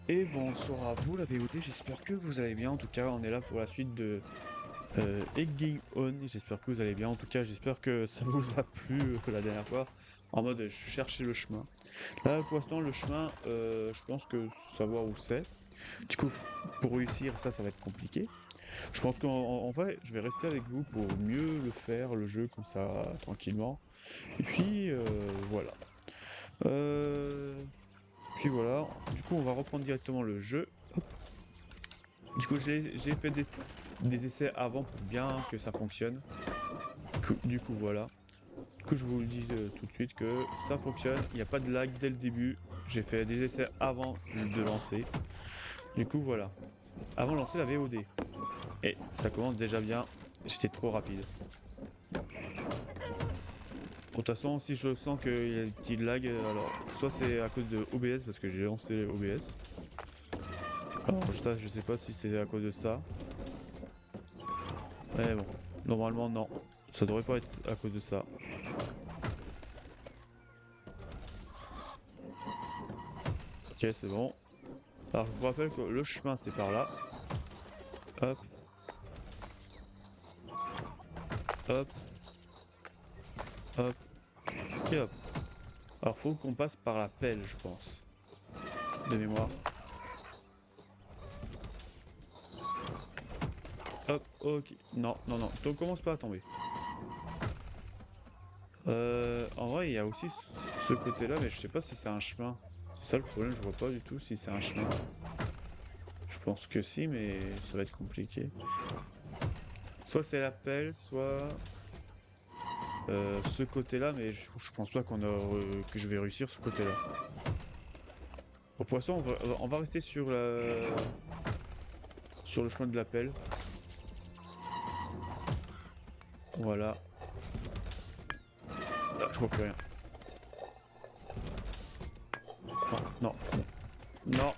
Et bonsoir à vous la VOD, j'espère que vous allez bien. En tout cas, on est là pour la suite de Egging On. J'espère que vous allez bien. En tout cas, j'espère que ça vous a plu la dernière fois. En mode, je cherchais le chemin. Là, pour l'instant, le chemin, je pense que savoir où c'est. Du coup, pour réussir, ça va être compliqué. Je pense qu'en vrai, je vais rester avec vous pour mieux le faire, le jeu, comme ça, tranquillement. Et puis, voilà. Euh, Puis voilà. Du coup, on va reprendre directement le jeu. Du coup, j'ai fait des essais avant pour bien que ça fonctionne. Du coup, voilà. Du coup, je vous le dis tout de suite que ça fonctionne. Il n'y a pas de lag dès le début. J'ai fait des essais avant de lancer. Du coup, voilà. Avant de lancer la VOD. Et ça commence déjà bien. J'étais trop rapide. De toute façon, si je sens qu'il y a des petits lags, alors soit c'est à cause de OBS parce que j'ai lancé OBS. Alors ça, je sais pas si c'est à cause de ça. Mais bon, normalement non. Ça devrait pas être à cause de ça. Ok, c'est bon. Alors je vous rappelle que le chemin c'est par là. Hop, hop, hop, et hop. Alors faut qu'on passe par la pelle, je pense. De mémoire. Hop, ok. Non, non, non. Donc commence pas à tomber. En vrai, il y a aussi ce côté-là, mais je sais pas si c'est un chemin. C'est ça le problème, je vois pas du tout si c'est un chemin. Je pense que si, mais ça va être compliqué. Soit c'est la pelle, soit ce côté-là, mais je pense pas que je vais réussir ce côté-là. Au poisson, on va rester sur le chemin de la pelle. Voilà. Ah, je vois plus rien. Non, non, non. Non.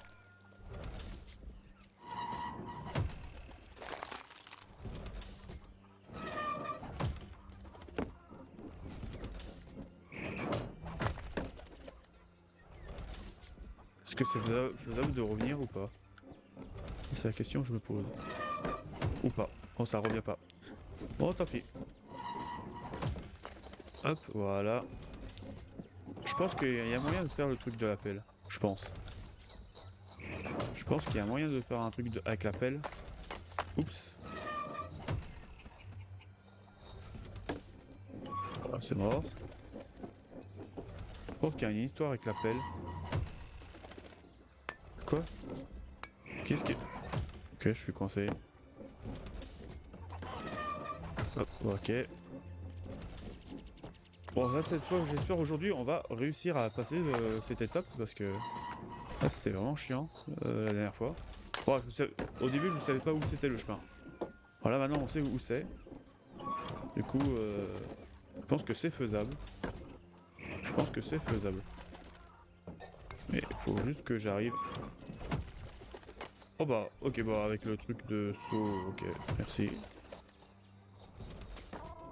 Est-ce que c'est faisable de revenir ou pas? C'est la question que je me pose. Ou pas. Oh, ça revient pas. Bon, tant pis. Hop, voilà. Je pense qu'il y a moyen de faire le truc de la pelle. Je pense. Je pense qu'il y a moyen de faire un truc avec la pelle. Oups. Voilà, c'est mort. Je pense qu'il y a une histoire avec la pelle. Quoi? Qu'est-ce qui... Ok, je suis coincé. Hop, ok. Bon, là, cette fois, j'espère aujourd'hui, on va réussir à passer cette étape parce que là, c'était vraiment chiant la dernière fois. Bon, au début, je ne savais pas où c'était le chemin. Voilà, maintenant, on sait où c'est. Du coup, je pense que c'est faisable. Je pense que c'est faisable. Mais il faut juste que j'arrive. Oh bah, ok, bah, avec le truc de saut, ok, merci.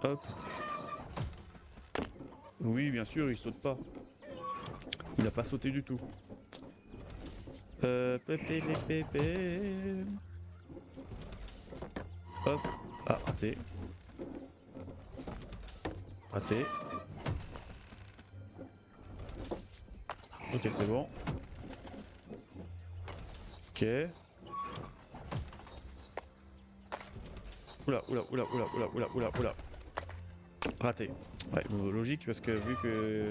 Hop. Oui, bien sûr, il saute pas. Il a pas sauté du tout. Pépé, pépé, pépé. Hop. Ah, raté. Raté. Ok, c'est bon. Ok. Oula, oula, oula, oula, oula, oula, oula, oula. Raté. Ouais, bon, logique parce que vu que...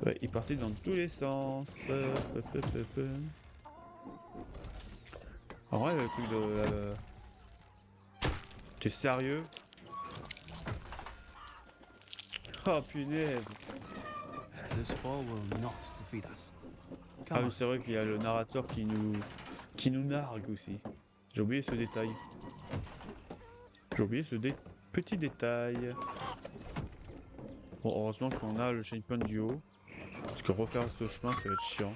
Ouais, il partait dans tous les sens. En vrai, le truc de... T'es sérieux? Oh punaise! This foe will not defeat us. Ah Come oui, on. c'est vrai qu'il y a le narrateur qui nous nargue aussi. J'ai oublié ce détail. J'ai oublié petit détail. Bon, heureusement qu'on a le checkpoint du haut. Parce que refaire ce chemin, ça va être chiant.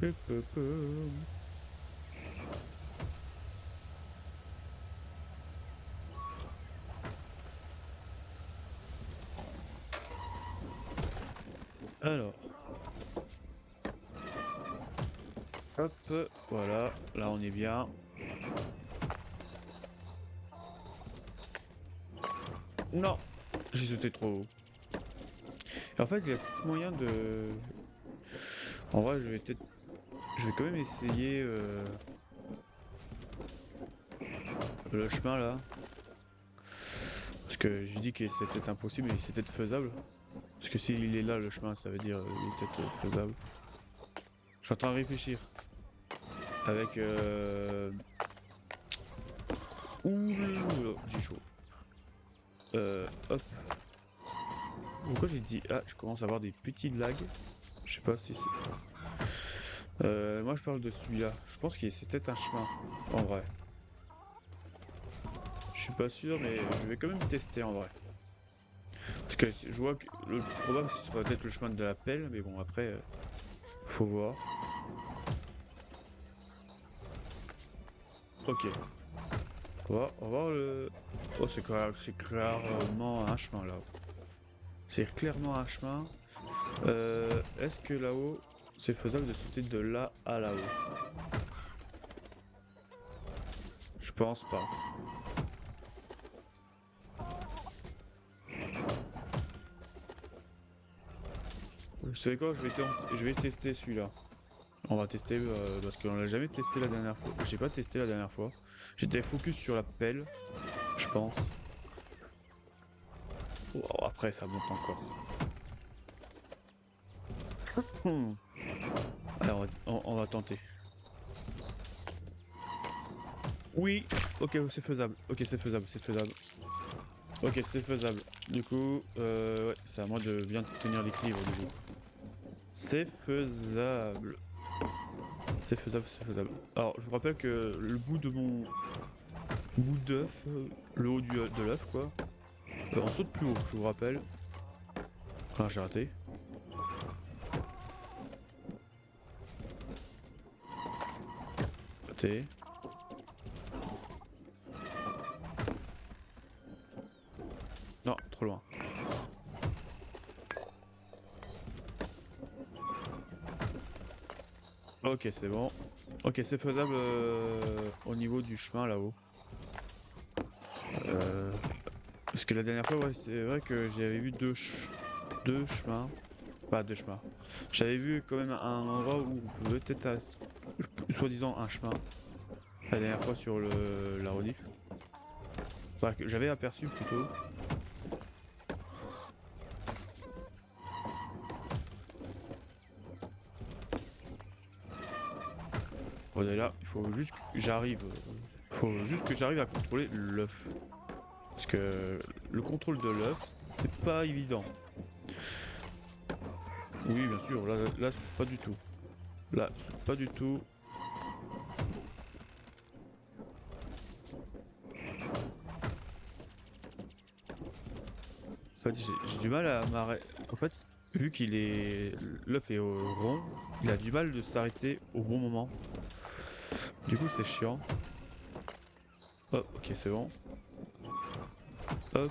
Peu, peu, peu. Alors. Hop, voilà, là on est bien. Non, j'ai sauté trop haut. En fait, il y a peut-être moyen de... En vrai, je vais quand même essayer le chemin là. Parce que je dis que c'est peut-être impossible, mais c'est peut-être faisable. Parce que s'il est là, le chemin, ça veut dire il est peut-être faisable. Je suis en train de réfléchir. Avec... Ouh, j'ai chaud. Hop. Pourquoi j'ai dit... Ah, je commence à avoir des petits lags. Je sais pas si c'est... moi je parle de celui-là. Je pense que c'est peut-être un chemin, en vrai. Je suis pas sûr, mais je vais quand même tester en vrai. Parce que je vois que le plus probable ce sera peut-être le chemin de la pelle, mais bon après, faut voir. Ok. On va voir le... Oh c'est clairement un chemin là. C'est clairement un chemin. Est-ce que là-haut, c'est faisable de sauter de là à là-haut? Je pense pas. Vous savez quoi, je vais tester celui-là. On va tester parce qu'on l'a jamais testé la dernière fois. J'ai pas testé la dernière fois. J'étais focus sur la pelle, je pense. Oh, après ça monte encore. Allez, on va tenter. Oui, ok, c'est faisable. Ok, c'est faisable, c'est faisable. Ok, c'est faisable. Du coup, ouais, c'est à moi de bien tenir l'équilibre du coup. C'est faisable. C'est faisable, c'est faisable. Alors, je vous rappelle que le bout de mon bout d'œuf, le haut de l'œuf, quoi, on saute plus haut, je vous rappelle. Ah, j'ai raté. Raté. Non, trop loin. Ok, c'est bon. Ok, c'est faisable au niveau du chemin là-haut. Parce que la dernière fois, ouais, c'est vrai que j'avais vu deux chemins. Pas deux chemins. J'avais vu quand même un endroit où on pouvait peut-être, soi-disant, un chemin. La dernière fois sur la rediff. Enfin, que j'avais aperçu plutôt. Bon, et là, il faut juste que j'arrive. Faut juste que j'arrive à contrôler l'œuf. Parce que le contrôle de l'œuf, c'est pas évident. Oui, bien sûr, là pas du tout. Là, pas du tout. En fait, j'ai du mal à m'arrêter. En fait, vu qu'il est... L'œuf est rond, il a du mal de s'arrêter au bon moment. Du coup, c'est chiant. Hop, ok, c'est bon. Hop.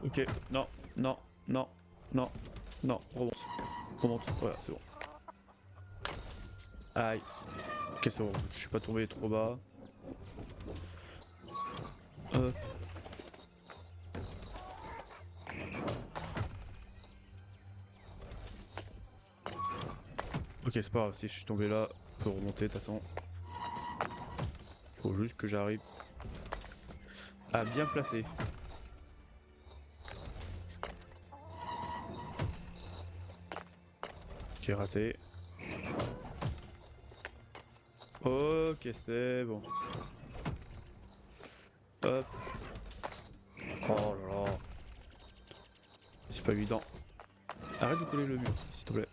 Ok, non, non, non, non, non, remonte. Remonte, voilà, c'est bon. Aïe. Ok, c'est bon, je suis pas tombé trop bas. Hop. Ok, c'est pas grave, si je suis tombé là, je peux remonter de toute façon. Faut juste que j'arrive à bien placer. Ok, raté. Ok, c'est bon. Hop. Oh là là. C'est pas évident. Arrête de coller le mur, s'il te plaît.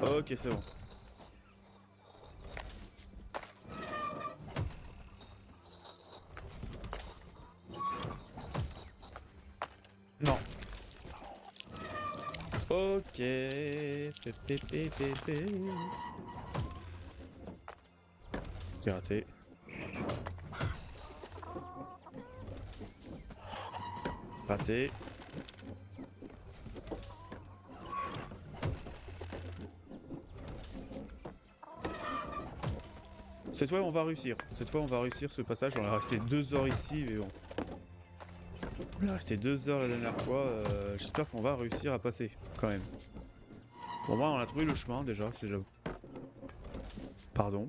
Ok, c'est bon. Non. Ok. C'est raté. Raté. Cette fois on va réussir. Cette fois on va réussir ce passage. On est resté 2 heures ici, mais bon. On est resté 2 heures la dernière fois. J'espère qu'on va réussir à passer quand même. Bon, moi on a trouvé le chemin déjà. C'est déjà... Pardon.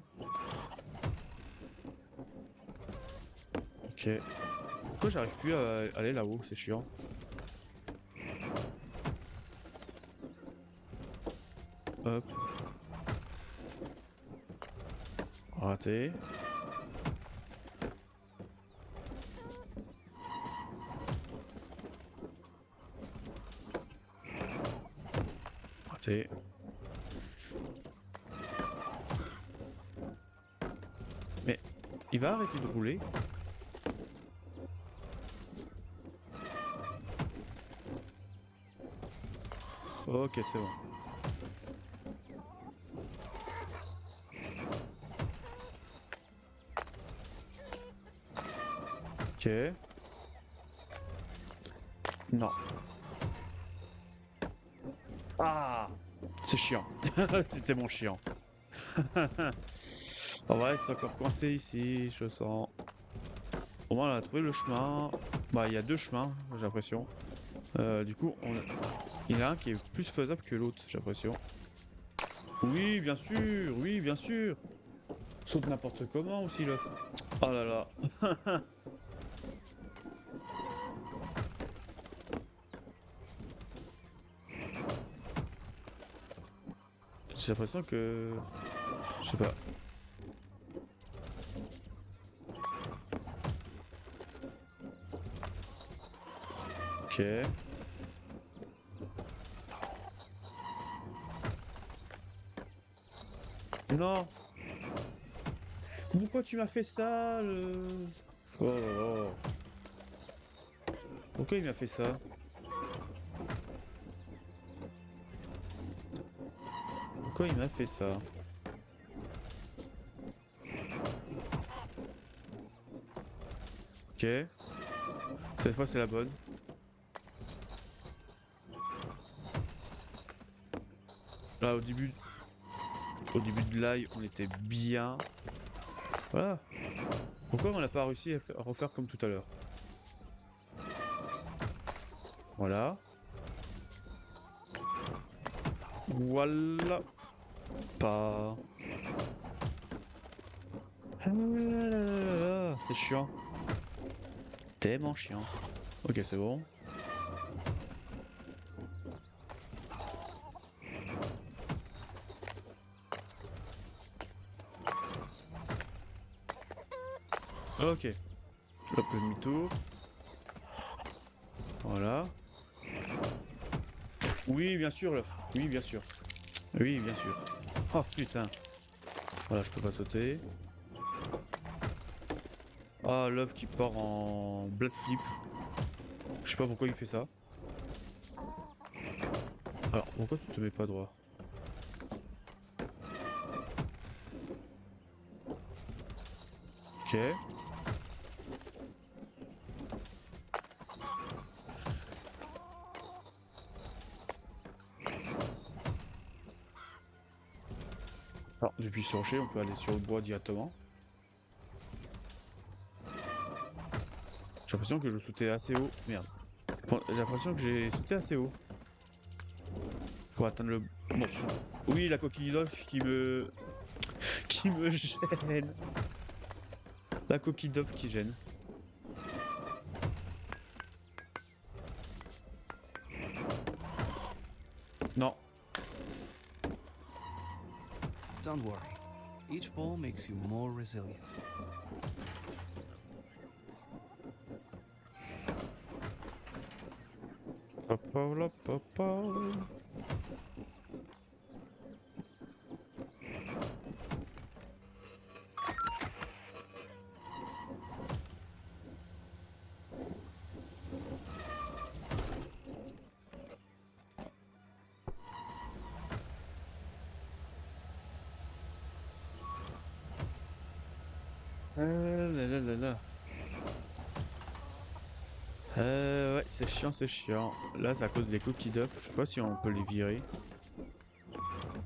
Ok. Pourquoi j'arrive plus à aller là-haut? C'est chiant. Hop. Raté. Raté. Mais il va arrêter de rouler. Ok, c'est bon. Ok. Non. Ah! C'est chiant. C'était mon chiant. On va être encore coincé ici, je sens. Au moins, on a trouvé le chemin. Bah, il y a 2 chemins, j'ai l'impression. Du coup, il y en a un qui est plus faisable que l'autre, j'ai l'impression. Oui, bien sûr, oui, bien sûr. Saute n'importe comment aussi, l'œuf. Oh là là. J'ai l'impression que... Je sais pas. Ok. Non! Pourquoi tu m'as fait ça, le... Oh là là. Pourquoi il m'a fait ça? Pourquoi il m'a fait ça? Ok. Cette fois c'est la bonne. Là au début de l'ail on était bien. Voilà. Pourquoi on n'a pas réussi à refaire comme tout à l'heure? Voilà. Voilà. Pas. Ah là là là là, c'est chiant. Tellement chiant. Ok, c'est bon. Ok. Je fais le demi-tour. Voilà. Oui, bien sûr, l'œuf. Oui, bien sûr. Oui, bien sûr. Oh putain. Voilà, je peux pas sauter. Ah, l'œuf qui part en blood flip. Je sais pas pourquoi il fait ça. Alors, pourquoi tu te mets pas droit? Ok. Alors, depuis ce rocher, on peut aller sur le bois directement. J'ai l'impression que je sautais assez haut. Merde. Bon, j'ai l'impression que j'ai sauté assez haut. Pour atteindre le... Bon, oui, la coquille d'œuf qui me... qui me gêne. La coquille d'œuf qui gêne. Non. Don't worry. Each fall makes you more resilient. Papa, la papa. Là, là, là, là. Ouais, c'est chiant, c'est chiant. Là, c'est à cause des cookies d'œufs. Je sais pas si on peut les virer.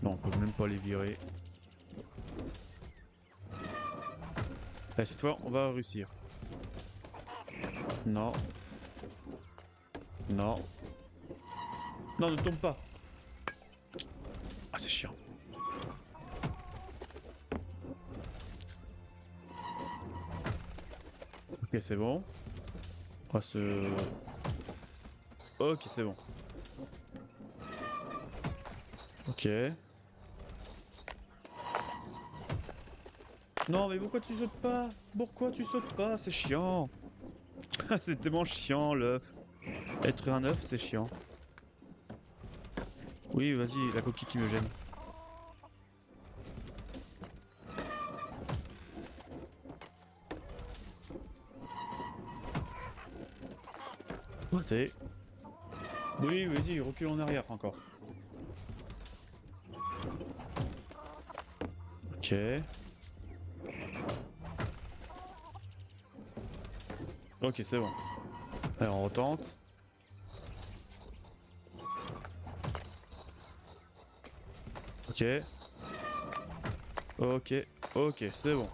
Non, on peut même pas les virer. Là, cette fois, on va réussir. Non. Non. Non, ne tombe pas. Ah, c'est chiant. Ok, c'est bon. On va se... Ok, c'est bon. Ok. Non, mais pourquoi tu sautes pas? Pourquoi tu sautes pas? C'est chiant. C'est tellement chiant, l'œuf. Être un œuf, c'est chiant. Oui, vas-y, la coquille qui me gêne. T'es... Oui, vas-y, recule en arrière encore. Ok. Ok, c'est bon. Alors, on retente. Ok. Ok. Ok, c'est bon.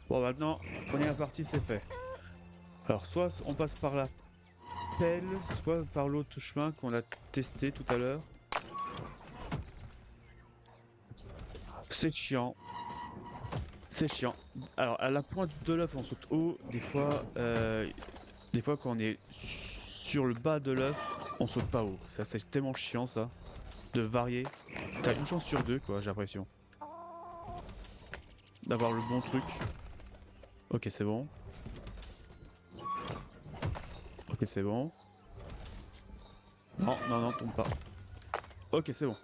Bon, maintenant, première partie, c'est fait. Alors, soit on passe par la pelle, soit par l'autre chemin qu'on a testé tout à l'heure. C'est chiant. C'est chiant. Alors, à la pointe de l'œuf, on saute haut. Des fois, quand on est sur le bas de l'œuf, on saute pas haut. Ça, c'est tellement chiant, ça. De varier. T'as une chance sur deux, quoi, j'ai l'impression. D'avoir le bon truc. Ok, c'est bon. Ok, c'est bon. Non, non, non, tombe pas. Ok, c'est bon.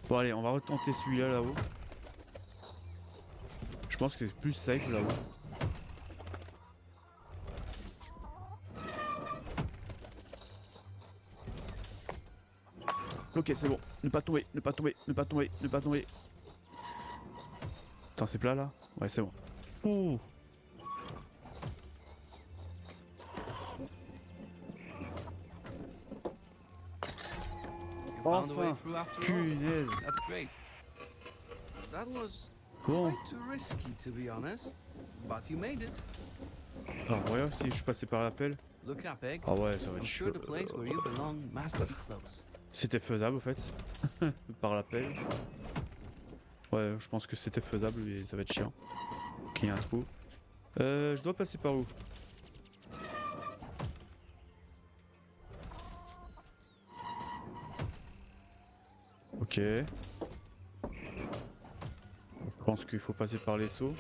Bon, allez, on va retenter celui-là, là-haut. Je pense que c'est plus safe, là-haut. Ok, c'est bon. Ne pas tomber, ne pas tomber, ne pas tomber, ne pas tomber. Attends, c'est plat, là? Ouais, c'est bon. Ouh. You found a way Enfin. through after all. Punaise. That's great. That was Bon. quite risky, to be honest, but you made it. Alors, voyons si je suis passé par l'appel. Look up, Egg. Ah ouais, ça va I'm être sure chaud. the place where you belong must be close. C'était faisable, au fait. Par l'appel. Ouais, je pense que c'était faisable, mais ça va être chiant. Ok, il y a un trou. Je dois passer par où? Ok. Je pense qu'il faut passer par les seaux.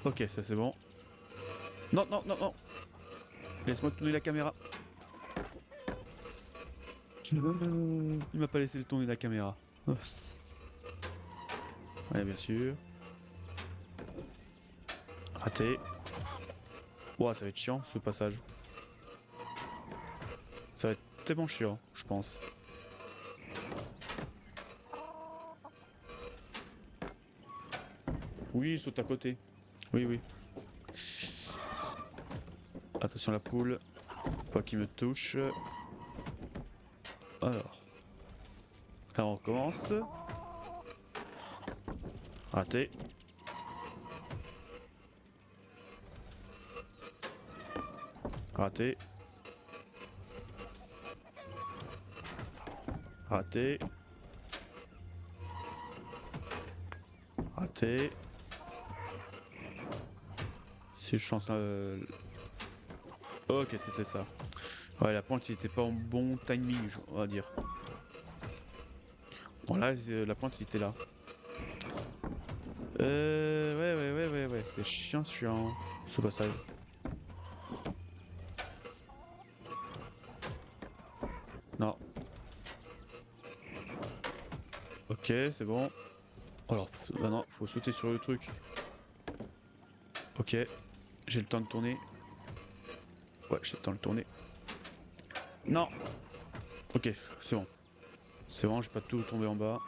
Ok, ça c'est bon. Non, non, non, non. Laisse-moi tourner la caméra. Il m'a pas laissé tourner la caméra. Ouais, bien sûr. Raté. Ouah, ça va être chiant ce passage. Ça va être tellement chiant, je pense. Oui, saute à côté. Oui, oui. Attention la poule. Pas qu'il me touche. Alors. Là on recommence. Raté. Raté. Raté. Raté. Si je chance Ok, c'était ça. Ouais, la pointe il était pas en bon timing, on va dire. Bon là, la pointe il était là. Ouais, c'est chiant, ce passage. Non. Ok, c'est bon. Alors, maintenant, faut sauter sur le truc. Ok, j'ai le temps de tourner. Ouais, j'ai le temps de tourner. Non. Ok, c'est bon. C'est bon, j'ai pas tout tombé en bas.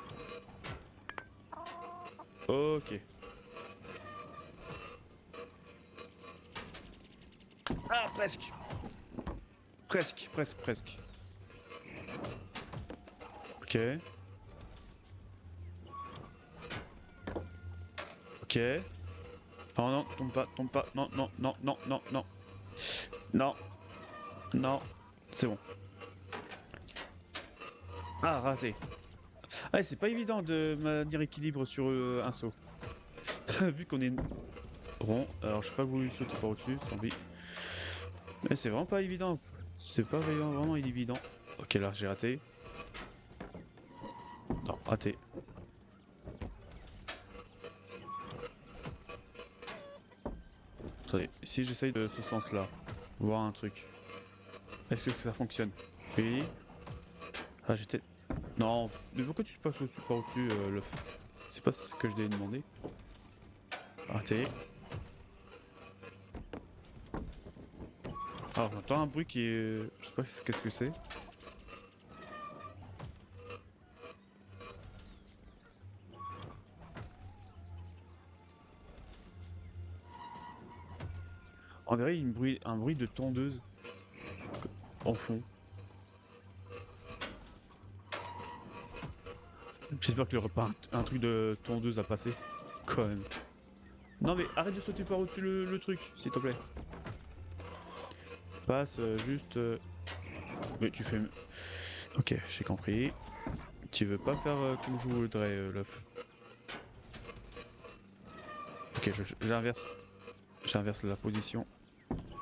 Ok. Ah, presque. Presque, presque, presque. Ok. Ok. Non, non, tombe pas, tombe pas. Non, non, non, non, non, non. Non. Non. C'est bon. Ah, raté. Ah, c'est pas évident de maintenir équilibre sur un saut. Vu qu'on est rond. Alors, j'ai pas voulu sauter par au-dessus, tant pis. Mais c'est vraiment pas évident. C'est pas vraiment évident. Ok, là, j'ai raté. Non, raté. Attendez, si j'essaye de ce sens-là, voir un truc. Est-ce que ça fonctionne? Oui. Ah, j'étais... Non, mais pourquoi tu passes au-dessus, par au-dessus, l'œuf? C'est pas ce que je t'ai demandé. Raté. Alors, j'entends un bruit qui est... Je sais pas qu'est-ce que c'est. On dirait un bruit de tondeuse en fond. J'espère qu'il n'y aura pas un truc de tondeuse à passer. Quand même. Non mais arrête de sauter par au-dessus le truc, s'il te plaît. Passe juste... Mais tu fais... Ok, j'ai compris. Tu veux pas faire comme je voudrais, l'œuf. Ok, j'inverse. J'inverse la position.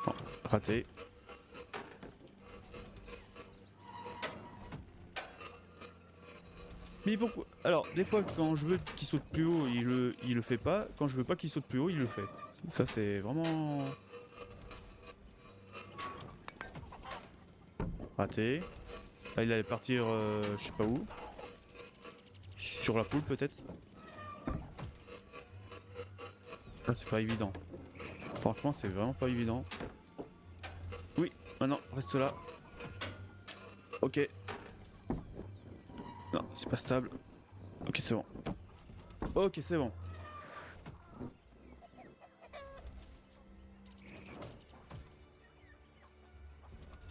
Non, raté. Mais pourquoi? Alors, des fois, quand je veux qu'il saute plus haut, il le fait pas. Quand je veux pas qu'il saute plus haut, il le fait. Ça, c'est vraiment... Raté. Là, il allait partir, je sais pas où. Sur la poule, peut-être. Là, c'est pas évident. Franchement, c'est vraiment pas évident. Oui, maintenant, reste là. Ok. Non, c'est pas stable. Ok, c'est bon. Ok, c'est bon.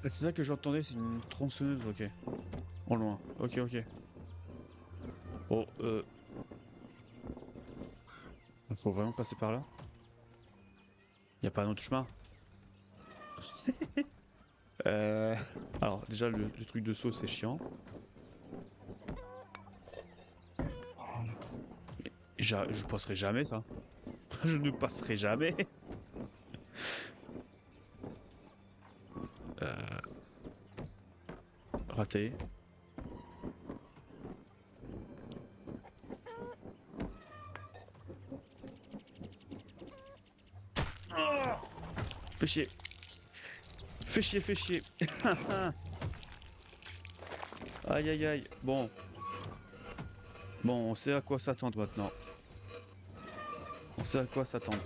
C'est ça que j'entendais, c'est une tronçonneuse, ok. En loin. Ok, ok. Bon, faut vraiment passer par là. Y a pas un autre chemin. Euh... Alors, déjà, le truc de saut, c'est chiant. Je passerai jamais ça. Je ne passerai jamais. Raté. Oh, fais chier. Fais chier, fais chier. Aïe aïe aïe. Bon. Bon, on sait à quoi s'attendre maintenant. On sait à quoi s'attendre.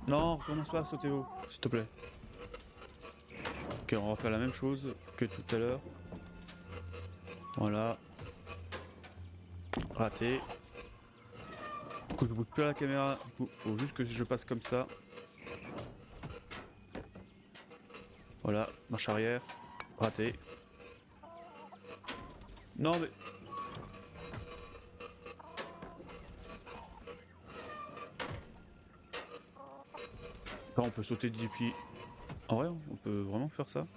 Non, recommence pas à sauter haut, s'il te plaît. Ok, on va faire la même chose que tout à l'heure. Voilà. Raté. Du coup, je bouge plus à la caméra. Du coup, faut juste que je passe comme ça. Voilà, marche arrière. Raté. Non mais... Enfin, on peut sauter depuis... En vrai, on peut vraiment faire ça?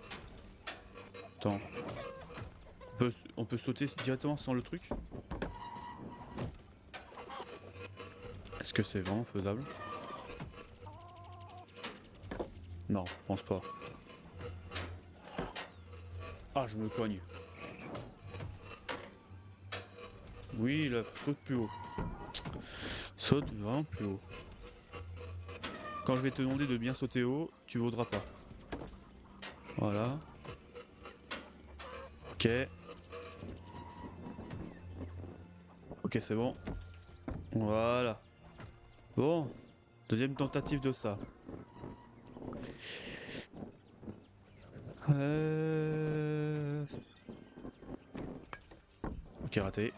Attends. On peut sauter directement sans le truc? Est-ce que c'est vraiment faisable? Non, je pense pas. Ah, je me cogne. Oui, là, saute plus haut. Saute vraiment plus haut. Quand je vais te demander de bien sauter haut, tu voudras pas. Voilà. Ok. Ok, c'est bon. Voilà. Bon. Deuxième tentative de ça. Ok, raté.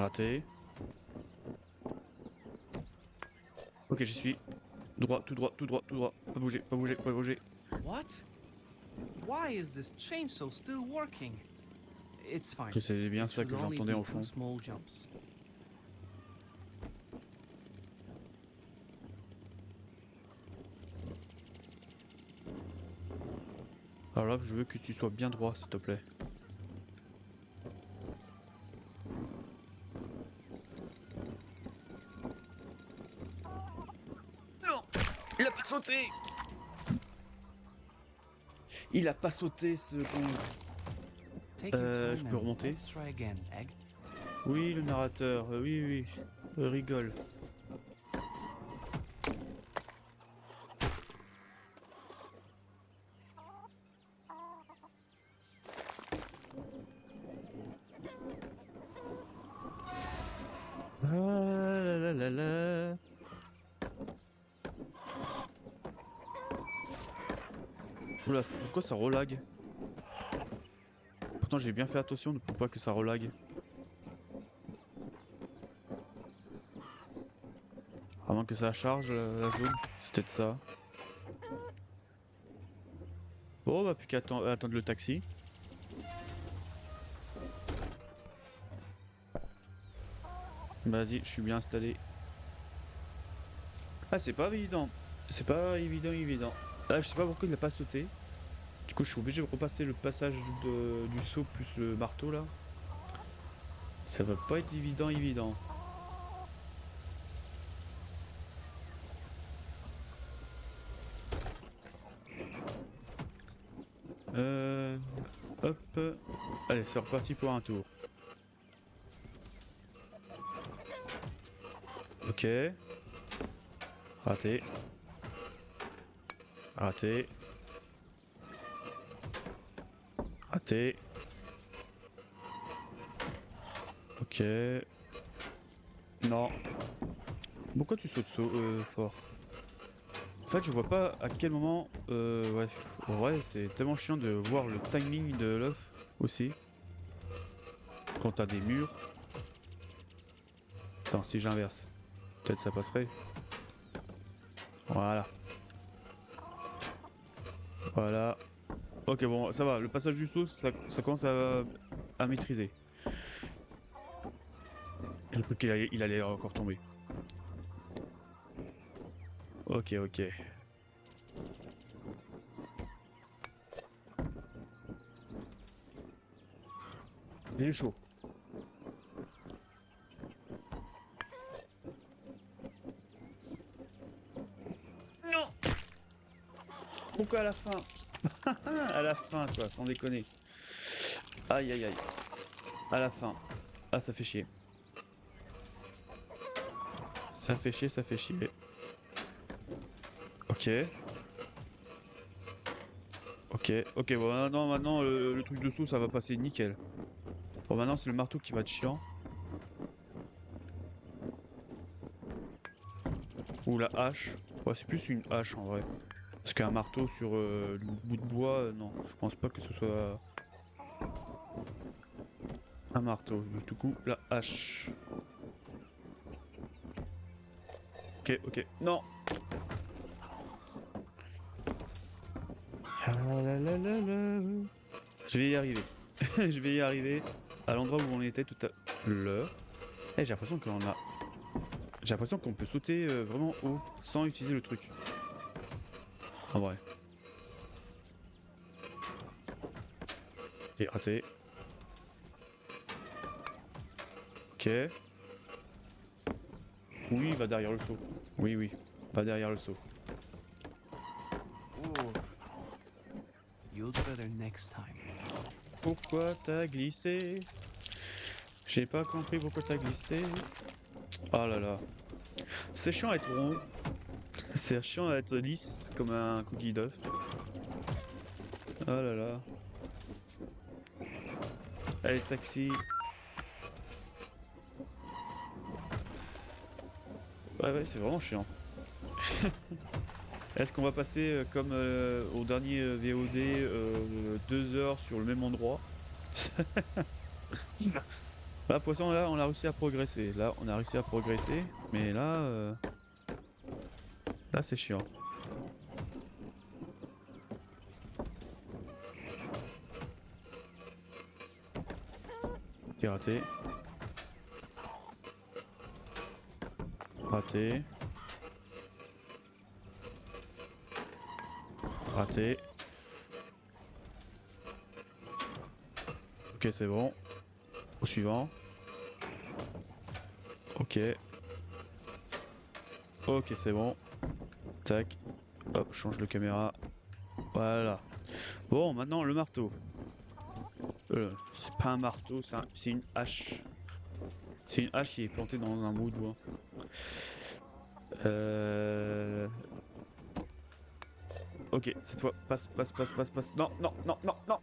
Raté. Ok, j'y suis. Droit, tout droit, tout droit, tout droit. Pas bouger, pas bouger, pas bouger. What? Why is this chainsaw still working? It's fine. Que c'est bien It ça que should only j'entendais be au 2 fond. small jumps. Alors là, je veux que tu sois bien droit, s'il te plaît. Non! Il a pas sauté! Il a pas sauté, ce con. Take your time je peux and remonter? let's try again, Egg. Oui, le narrateur, oui, oui. Rigole. Ah là là là là. Oula, pourquoi ça relag? Pourtant j'ai bien fait attention de ne pas que ça relag. Avant que ça charge la zone, c'est peut-être ça. Bon bah plus qu'à attendre le taxi. Vas-y, je suis bien installé. Ah c'est pas évident. C'est pas évident. Là je sais pas pourquoi il n'a pas sauté. Du coup je suis obligé de repasser le passage du saut plus le marteau là. Ça va pas être évident. Hop. Allez, c'est reparti pour un tour. Ok. Raté. Raté. Raté. Ok. Non. Pourquoi tu sautes fort? En fait, je vois pas à quel moment... ouais, en vrai, c'est tellement chiant de voir le timing de l'œuf aussi. Quand t'as des murs. Attends, si j'inverse, peut-être ça passerait. Voilà. Voilà. Ok, bon, ça va. Le passage du saut, ça commence à maîtriser. J'ai cru qu'il allait encore tomber. Ok. J'ai chaud. Non! Pourquoi à la fin? À la fin, quoi, sans déconner. Aïe. À la fin. Ah, ça fait chier. Ça fait chier. Ok, bon, maintenant le truc dessous, ça va passer nickel. Bon, maintenant, c'est le marteau qui va être chiant. Ou la hache. Ouais, c'est plus une hache en vrai. Parce qu'un marteau sur le bout de bois, non, je pense pas que ce soit un marteau. Du coup, la hache. Ok. Non! Ah là là là là. Je vais y arriver. Je vais y arriver à l'endroit où on était tout à l'heure. Eh, j'ai l'impression qu'on peut sauter vraiment haut sans utiliser le truc. En vrai. Ok, raté. Ok. Oui, va derrière le saut. Oui, va derrière le saut. Ooh. You'll do better next time. Pourquoi t'as glissé? J'ai pas compris pourquoi t'as glissé. Oh là là. C'est chiant à être rond. C'est chiant à être lisse comme un cookie d'œuf. Oh là là. Allez, taxi. Ouais, c'est vraiment chiant. Est-ce qu'on va passer comme au dernier VOD 2 heures sur le même endroit? Là, poisson, là, on a réussi à progresser. Là, on a réussi à progresser. Mais là, là, c'est chiant. Ok, raté. Raté. Raté. Ok, c'est bon. Au suivant. Ok. Ok, c'est bon. Tac. Hop, change de caméra. Voilà. Bon, maintenant le marteau. C'est pas un marteau, c'est une hache. C'est une hache qui est plantée dans un bout de bois. Ok, cette fois, passe, passe, passe, passe, passe. Non, non, non, non, non.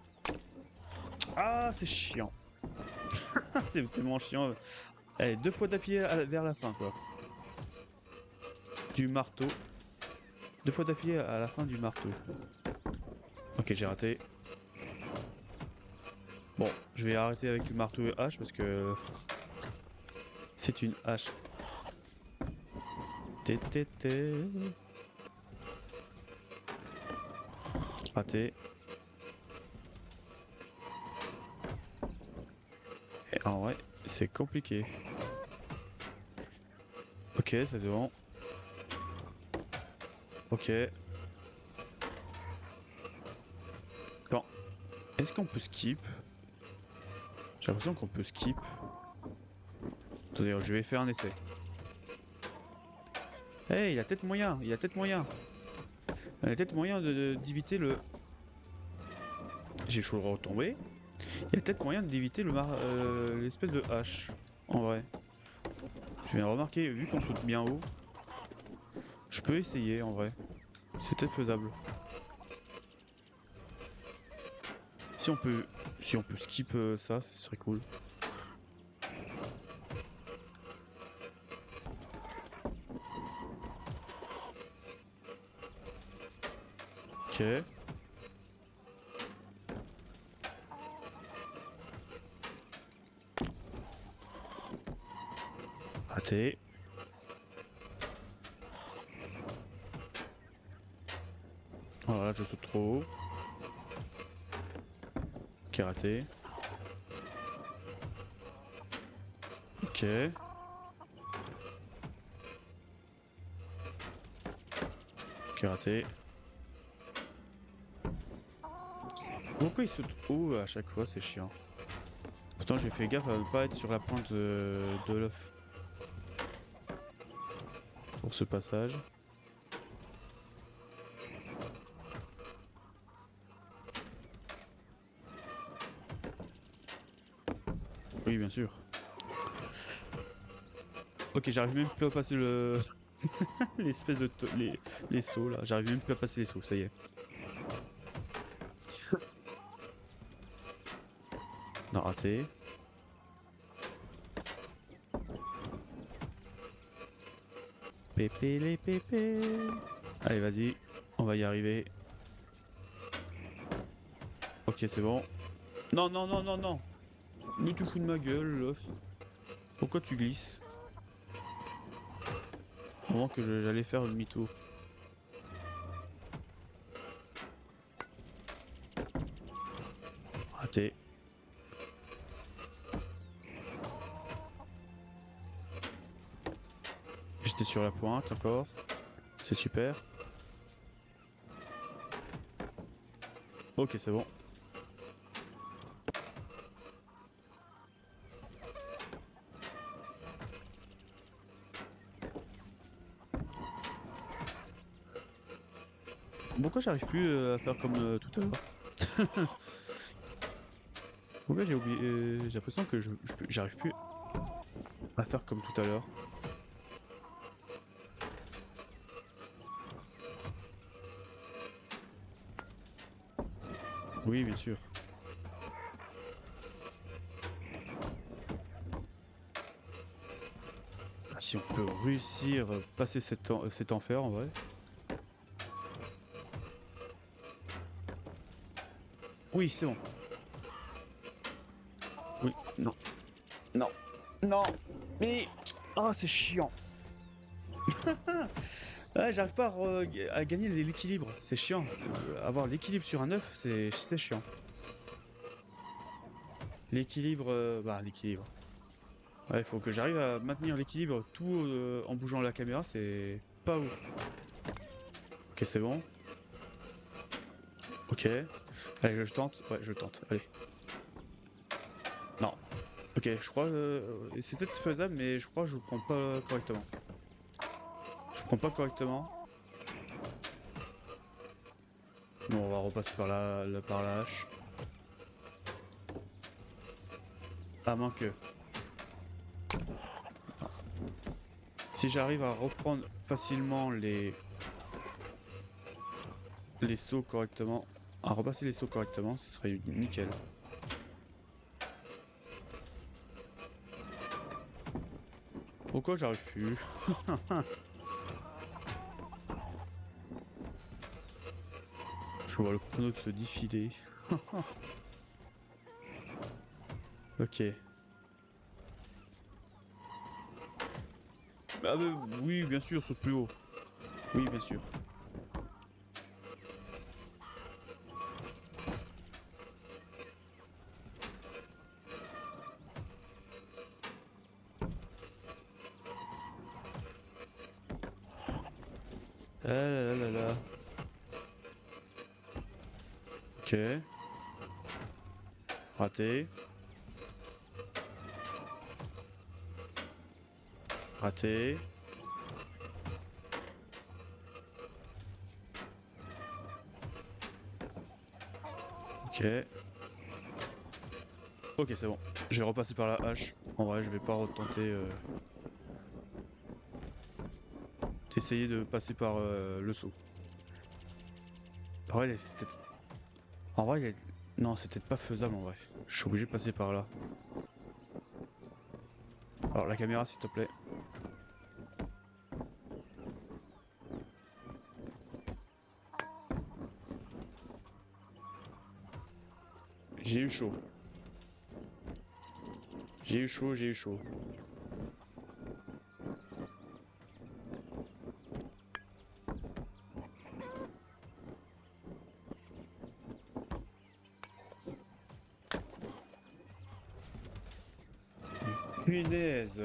Ah, c'est chiant. C'est tellement chiant. Allez, 2 fois d'affilée vers la fin, quoi. Du marteau. 2 fois d'affilée à la fin du marteau. Ok, j'ai raté. Bon, je vais arrêter avec le marteau et hache parce que c'est une hache. Raté. Et en vrai, c'est compliqué. Ok, c'est bon. Ok. Bon. Est-ce qu'on peut skip? J'ai l'impression qu'on peut skip. Attendez, je vais faire un essai. Hey, il y a peut-être moyen, il y a peut-être moyen. Il y a peut-être moyen d'éviter le... J'ai chaud de retomber. Il y a peut-être moyen d'éviter l'espèce de hache. En vrai. Je viens de remarquer, vu qu'on saute bien haut, je peux essayer en vrai. C'est peut-être faisable. Si on peut, si on peut skip ça, ce serait cool. Ok. Raté. Voilà, là je saute trop haut. Ok, raté. Ok. Ok, raté. Pourquoi il saute haut à chaque fois, c'est chiant. Pourtant j'ai fait gaffe à ne pas être sur la pointe de l'œuf. Pour ce passage. Oui, bien sûr. Ok, j'arrive même plus à passer le... l'espèce de... les sauts là. J'arrive même plus à passer les sauts, ça y est. Non, raté. Pépé les pépés. Allez, vas-y. On va y arriver. Ok, c'est bon. Non, non, non, non, non. Mais tu fous de ma gueule, l'œuf. Pourquoi tu glisses? Au moment que j'allais faire le mytho. Raté. J'étais sur la pointe encore. C'est super. Ok, c'est bon. Pourquoi j'arrive plus à faire comme tout à l'heure? Pourquoi j'ai oublié j'ai l'impression que j'arrive plus à faire comme tout à l'heure. Oui, bien sûr. Ah, si on peut réussir à passer cet enfer en vrai. Oui, c'est bon. Oui, non. Non. Non. Mais... Oh, c'est chiant. Ah, j'arrive pas à gagner l'équilibre. C'est chiant. Avoir l'équilibre sur un œuf, c'est chiant. L'équilibre... bah, l'équilibre. Ouais, il faut que j'arrive à maintenir l'équilibre tout en bougeant la caméra, c'est pas ouf. Ok, c'est bon. Ok. Allez, je tente. Ouais, je tente. Allez. Non. Ok, je crois... c'est peut-être faisable, mais je crois que je prends pas correctement. Je prends pas correctement. Bon, on va repasser par par la hache. À moins que... Si j'arrive à reprendre facilement les sauts correctement, à repasser les sauts correctement, ce serait nickel. Pourquoi j'arrive plus? Je vois le chrono se défiler. Ok. Ah oui, bien sûr, saute plus haut. Oui, bien sûr. Ah là là là là. Ok. Raté. Raté. Ok. Ok, c'est bon. J'ai repassé par la hache. En vrai, je vais pas retenter d'essayer de passer par le saut. En vrai, c'était... En vrai, non, c'était pas faisable en vrai. Je suis obligé de passer par là. Alors, la caméra, s'il te plaît. J'ai eu chaud. J'ai eu chaud, j'ai eu chaud. Punaise.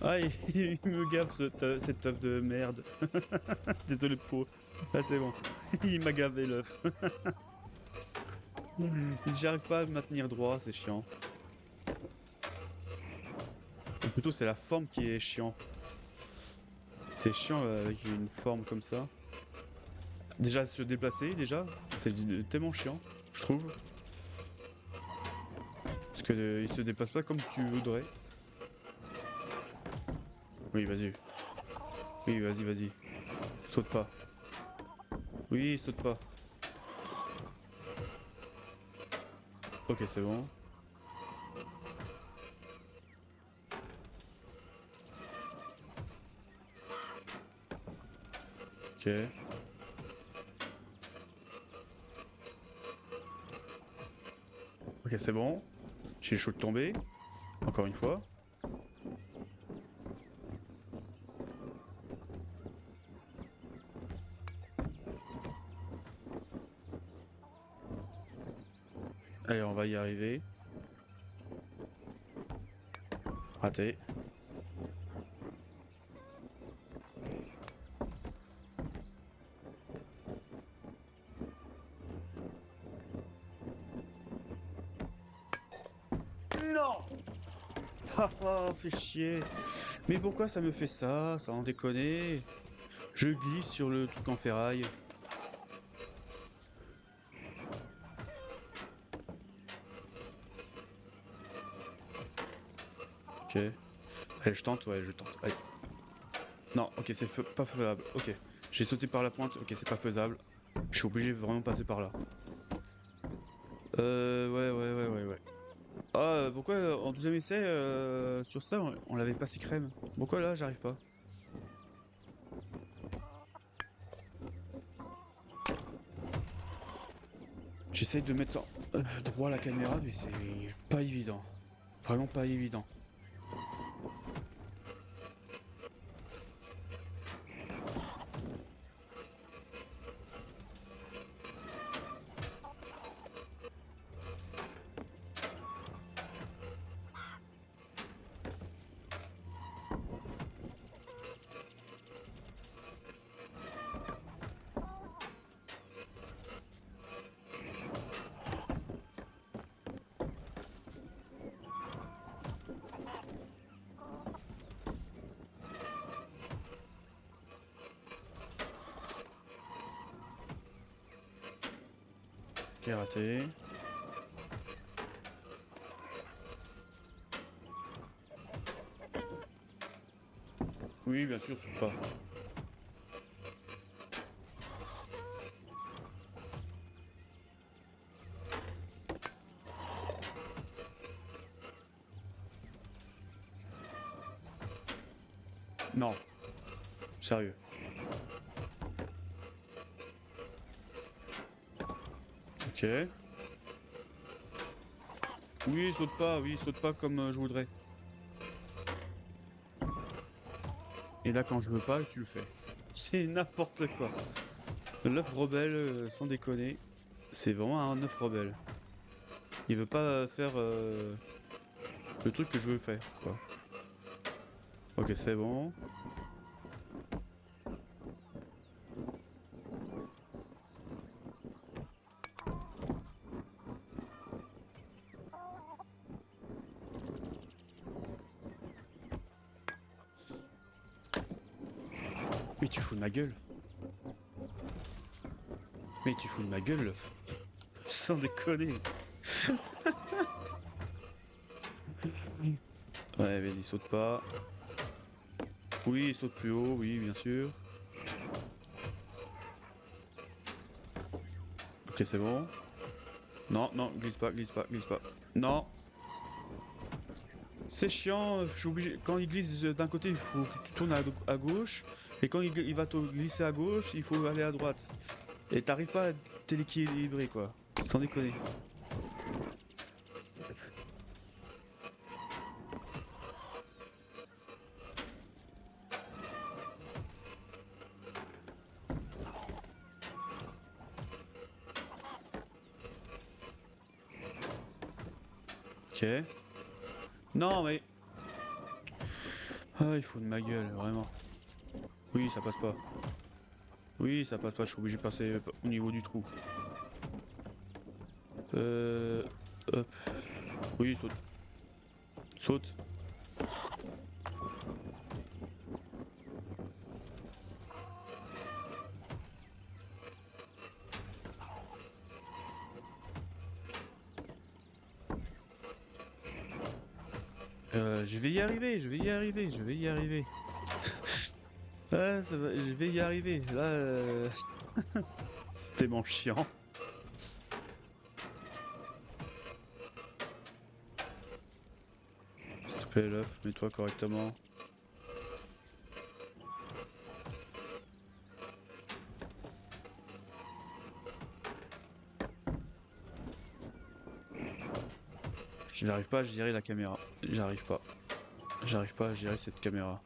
Ah, il me gave cet œuf de merde. Désolé pour... Ah, c'est bon. Il m'a gavé l'œuf. J'arrive pas à me maintenir droit, c'est chiant. Ou plutôt, c'est la forme qui est chiant. C'est chiant avec une forme comme ça. Déjà, se déplacer, déjà, c'est tellement chiant, je trouve. Parce que il se déplace pas comme tu voudrais. Oui, vas-y. Oui, vas-y, vas-y. Saute pas. Oui, saute pas. Ok, c'est bon. Ok. Ok, c'est bon. J'ai le chaud de tomber. Encore une fois. Allez, on va y arriver. Raté. Non. Ah, fait chier. Mais pourquoi ça me fait ça? Ça en déconner. Je glisse sur le truc en ferraille. Ok. Allez, je tente, ouais, je tente. Allez. Non, ok, c'est pas faisable. Ok. J'ai sauté par la pointe, ok, c'est pas faisable. Je suis obligé de vraiment passer par là. Ouais. Ah, pourquoi en deuxième essai, sur ça, on l'avait passé crème? Pourquoi là, j'arrive pas? J'essaye de mettre droit la caméra, mais c'est pas évident. Vraiment pas évident. Ok, raté. Oui, bien sûr, c'est pas. Non. Sérieux. Ok. Oui, saute pas comme je voudrais. Et là, quand je veux pas, tu le fais. C'est n'importe quoi. L'œuf rebelle, sans déconner, c'est vraiment un œuf rebelle. Il veut pas faire le truc que je veux faire, quoi. Ok, c'est bon. Mais tu fous de ma gueule. Mais tu fous de ma gueule, l'œuf. Sans déconner. Ouais, vas-y, saute pas. Oui, il saute plus haut, oui, bien sûr. Ok, c'est bon. Non, non, glisse pas, glisse pas, glisse pas. Non. C'est chiant, je suis obligé. Quand il glisse d'un côté, il faut que tu tournes à gauche. Et quand il va te glisser à gauche, il faut aller à droite. Et t'arrives pas à t'équilibrer, quoi. Sans déconner. Ok. Non, mais. Ah, il fout de ma gueule, vraiment. Oui, ça passe pas. Oui, ça passe pas, je suis obligé de passer au niveau du trou. Hop. Oui, saute. Saute. Je vais y arriver, je vais y arriver, je vais y arriver. Ah, ça va, je vais y arriver. Là, c'était mon chiant. S'il te plaît, l'œuf, mets-toi correctement. Je n'arrive pas à gérer la caméra. J'arrive pas. J'arrive pas à gérer cette caméra.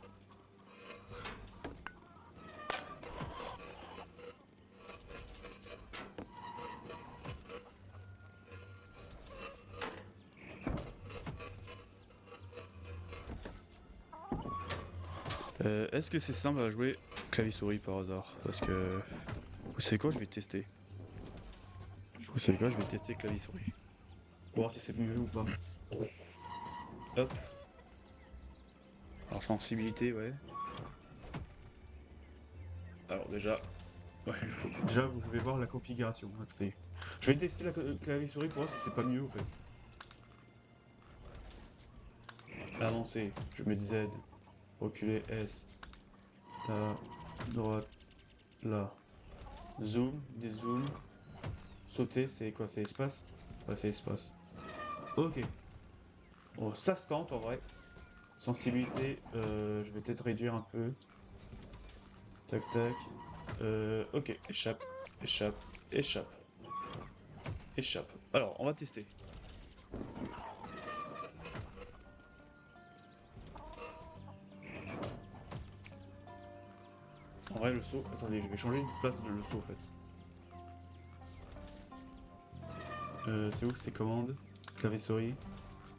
Est-ce que c'est simple à jouer clavier-souris par hasard? Parce que... Vous savez quoi, je vais tester. Vous savez quoi, je vais tester clavier-souris. Pour voir si c'est mieux ou pas. Hop. Alors sensibilité, ouais. Alors déjà... Ouais, déjà, je vais voir la configuration. Attendez. Je vais tester la clavier-souris pour voir si c'est pas mieux, en fait. Avancer, je mets Z. Reculer, S. Là, droite, là. Zoom, dézoom. Sauter, c'est quoi? C'est espace? Ouais, c'est espace. Ok. Bon, ça se tente en vrai. Sensibilité, je vais peut-être réduire un peu. Tac, tac. Ok, échappe, échappe, échappe. Échappe. Alors, on va tester. En vrai, le saut. Attendez, je vais changer de place de le saut en fait. C'est où que c'est commande? Clavier souris.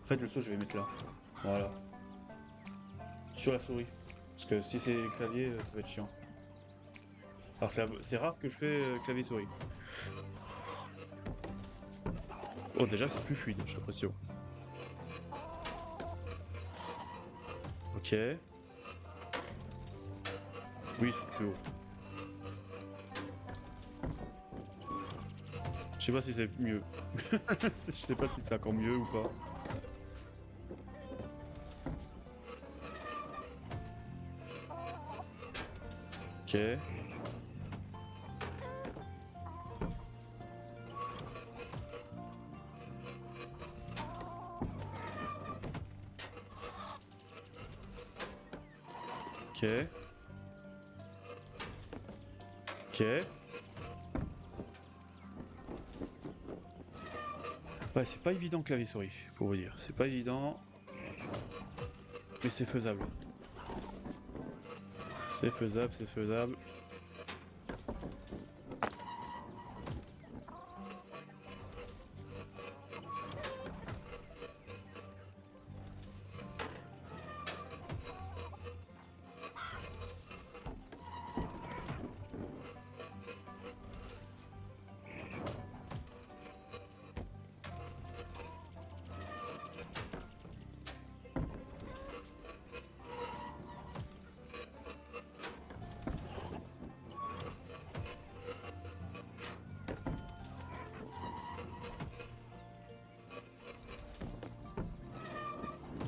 En fait, le saut, je vais mettre là. Voilà. Sur la souris. Parce que si c'est clavier, ça va être chiant. Alors, c'est rare que je fais clavier souris. Oh, déjà, c'est plus fluide, j'ai l'impression. Ok. Oui, c'est plus haut. Je sais pas si c'est mieux. Je sais pas si c'est encore mieux ou pas. Ok. Ok. Ok. Ouais, c'est pas évident clavier souris, pour vous dire. C'est pas évident. Mais c'est faisable. C'est faisable, c'est faisable.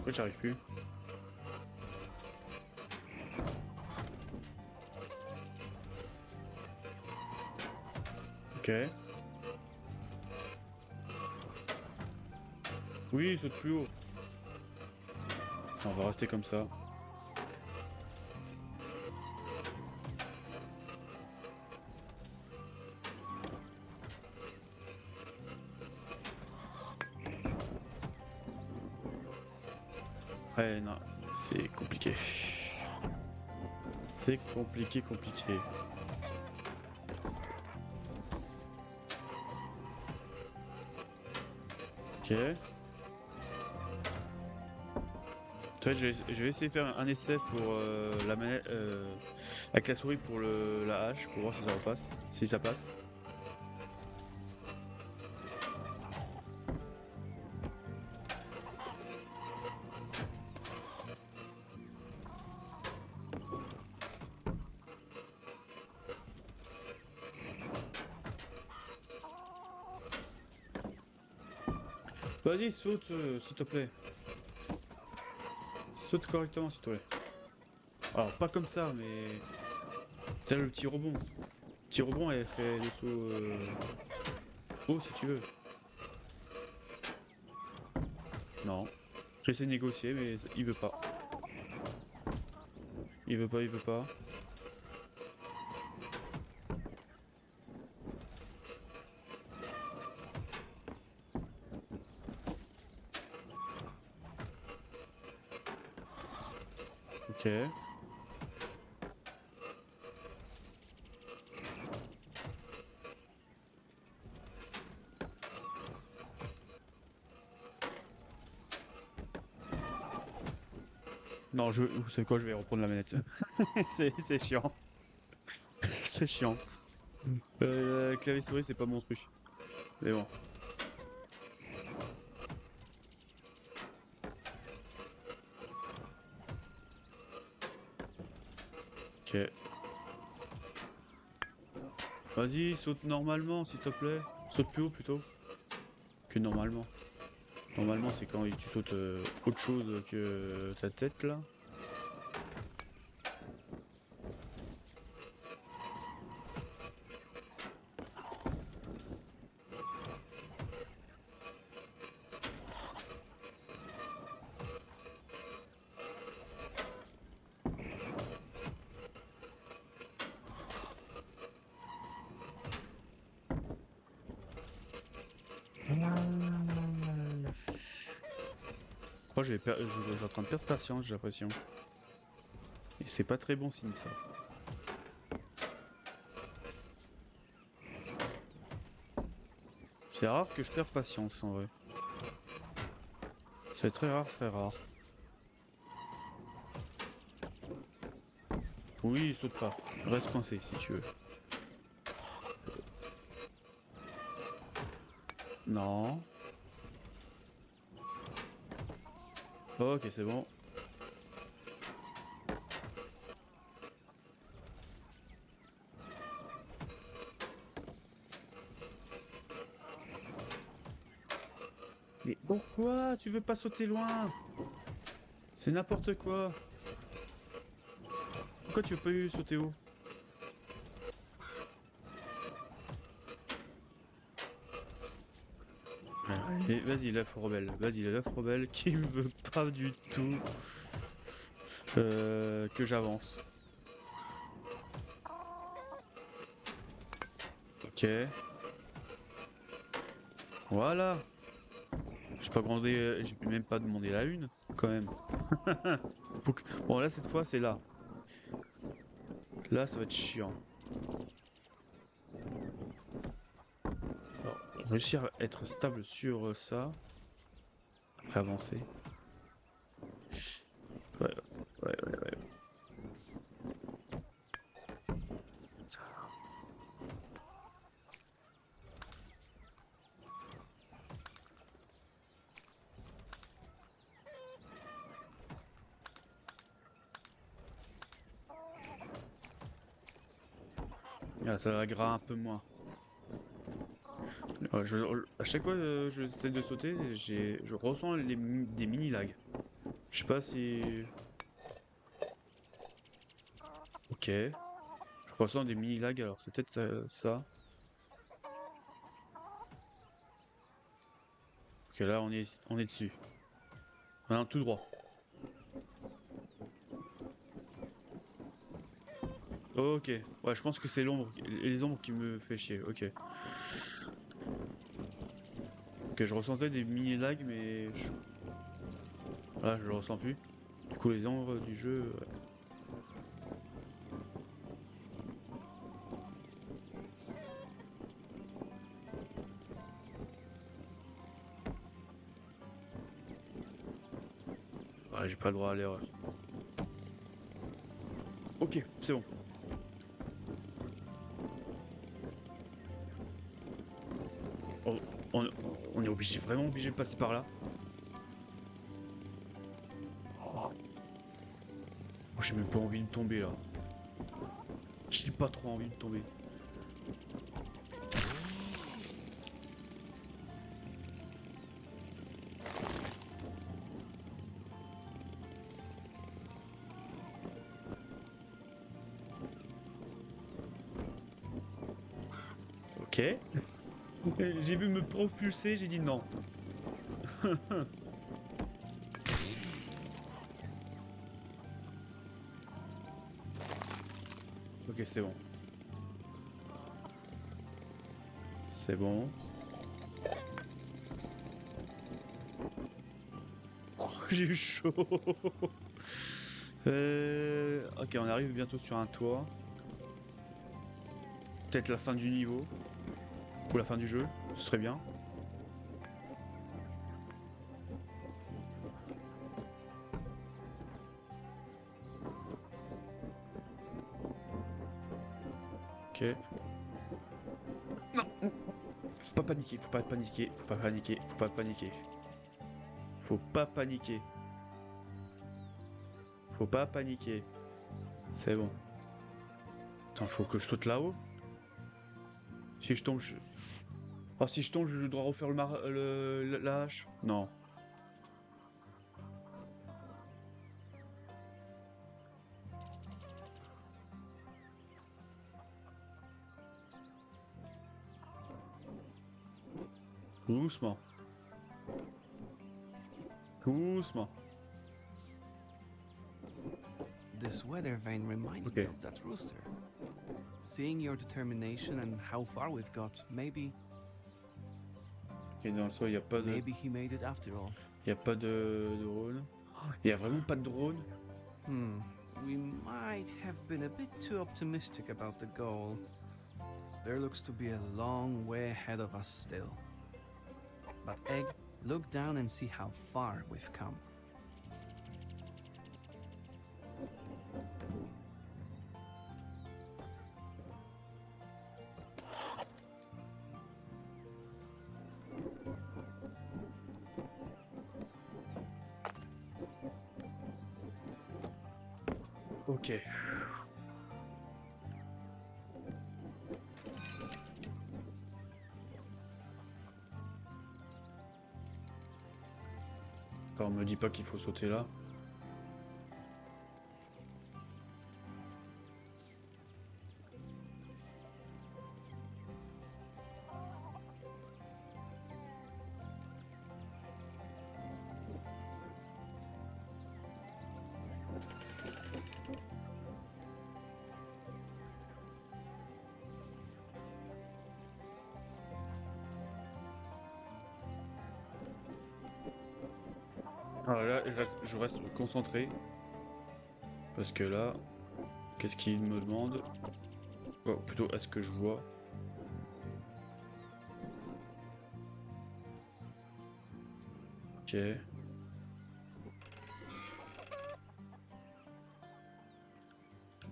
Pourquoi j'arrive plus? Ok. Oui, il saute plus haut. On va rester comme ça. Ouais, non, c'est compliqué. C'est compliqué, compliqué. Ok. En fait, je vais essayer de faire un essai pour la manette, avec la souris pour la hache, pour voir si ça repasse, si ça passe. Vas-y, saute, s'il te plaît. Saute correctement, s'il te plaît. Alors, pas comme ça, mais... T'as le petit rebond. Petit rebond, elle fait le saut... haut, si tu veux. Non. J'essaie de négocier, mais il veut pas. Il veut pas, il veut pas. Ok. Non, vous savez quoi, je vais reprendre la manette. C'est chiant. C'est chiant. Clavier souris, c'est pas mon truc. Mais bon. Ok. Vas-y, saute normalement, s'il te plaît. Saute plus haut plutôt. Que normalement. Normalement, c'est quand tu sautes autre chose que ta tête là. Moi, je suis en train de perdre patience, j'ai l'impression. Et c'est pas très bon signe ça. C'est rare que je perds patience en vrai. C'est très rare, très rare. Oui, saute pas. Reste coincé si tu veux. Non. Ok, c'est bon. Mais pourquoi tu veux pas sauter loin? C'est n'importe quoi. Pourquoi tu veux pas sauter haut? Et vas-y, l'œuf rebelle. Vas-y, l'œuf rebelle qui me veut pas du tout que j'avance. Ok. Voilà. J'ai même pas demandé la une, quand même. Bon, là, cette fois, c'est là. Là, ça va être chiant. Alors, réussir à être stable sur ça. Après avancer. Ouais, ouais. Là, ça va gras un peu moins. À chaque fois que j'essaie de sauter, je ressens des mini lags. Je sais pas si... Ok. Je ressens des mini lags, alors c'est peut-être ça. Ok, là on est dessus. Maintenant tout droit. Ok. Ouais, je pense que c'est les ombres qui me fait chier. Ok. Ok, je ressentais des mini lags, mais là je le ressens plus. Du coup, les ombres du jeu. Ouais. Ouais, j'ai pas le droit à l'erreur. Ok, c'est bon. On, on- on est obligé, vraiment obligé de passer par là. Oh, j'ai même pas envie de tomber là. J'ai pas trop envie de tomber. Ok. J'ai vu me propulser, j'ai dit non. Ok, c'est bon. C'est bon. Oh, j'ai eu chaud. Ok, on arrive bientôt sur un toit. Peut-être la fin du niveau. Ou la fin du jeu. Ce serait bien. Ok. Non. Faut pas paniquer, faut pas paniquer, faut pas paniquer, faut pas paniquer. Faut pas paniquer. Faut pas paniquer. C'est bon. Attends, faut que je saute là-haut. Si je tombe, oh, si je tombe, je dois refaire la hache. Non. Doucement. Doucement. This weather vane reminds me Ok. of that rooster. Seeing your determination and how far we've got, maybe Ok, dans le sol, il n'y a pas de... maybe he made it after all. Il n'y a pas de drone. Il n'y a vraiment pas de drone. We might have been a bit too optimistic about the goal. There looks to be a long way ahead of us still. But Egg, look down and see how far we've come. Ok. Attends, on me dit pas qu'il faut sauter là. Alors là, je reste concentré. Parce que là, qu'est-ce qu'il me demande? Oh, plutôt, est-ce que je vois? Ok.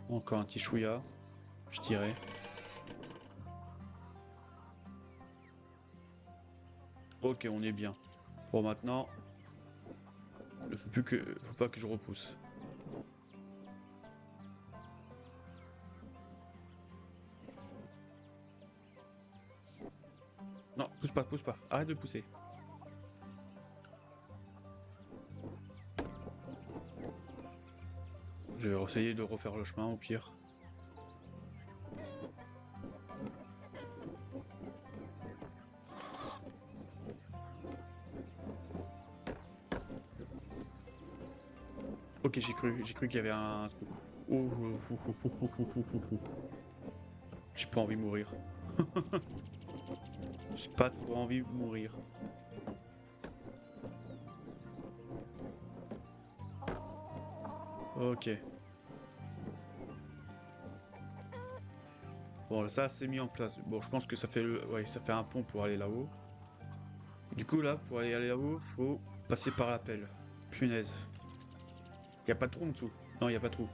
Encore un petit chouïa, je dirais. Ok, on est bien. Bon, maintenant, il faut pas que je repousse. Non, pousse pas. Arrête de pousser. Je vais essayer de refaire le chemin au pire. Ok, j'ai cru qu'il y avait un trou. J'ai pas envie de mourir. J'ai pas trop envie de mourir. Ok. Bon, ça c'est mis en place. Bon, je pense que ça fait ouais, ça fait un pont pour aller là-haut. Du coup là, pour aller là-haut, faut passer par la pelle. Punaise. Y a pas de trou en dessous. Non, y a pas de trou.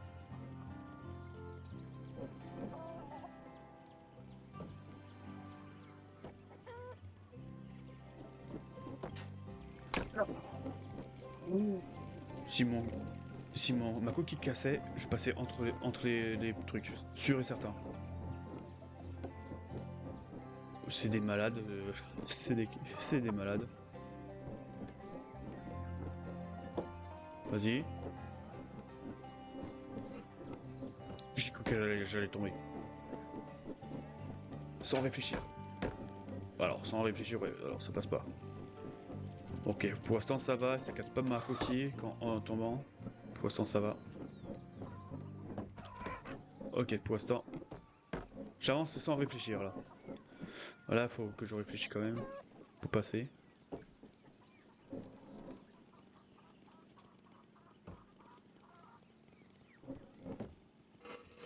Si mon, ma coquille cassait, je passais entre les trucs. Sûr et certain. C'est des malades. C'est des malades. Vas-y. J'ai cru que j'allais tomber. Sans réfléchir. Alors, sans réfléchir, ouais, alors ça passe pas. Ok, pour l'instant ça va, ça casse pas ma coquille en tombant. Pour l'instant ça va. Ok, pour l'instant. J'avance sans réfléchir là. Voilà, faut que je réfléchisse quand même. Pour passer.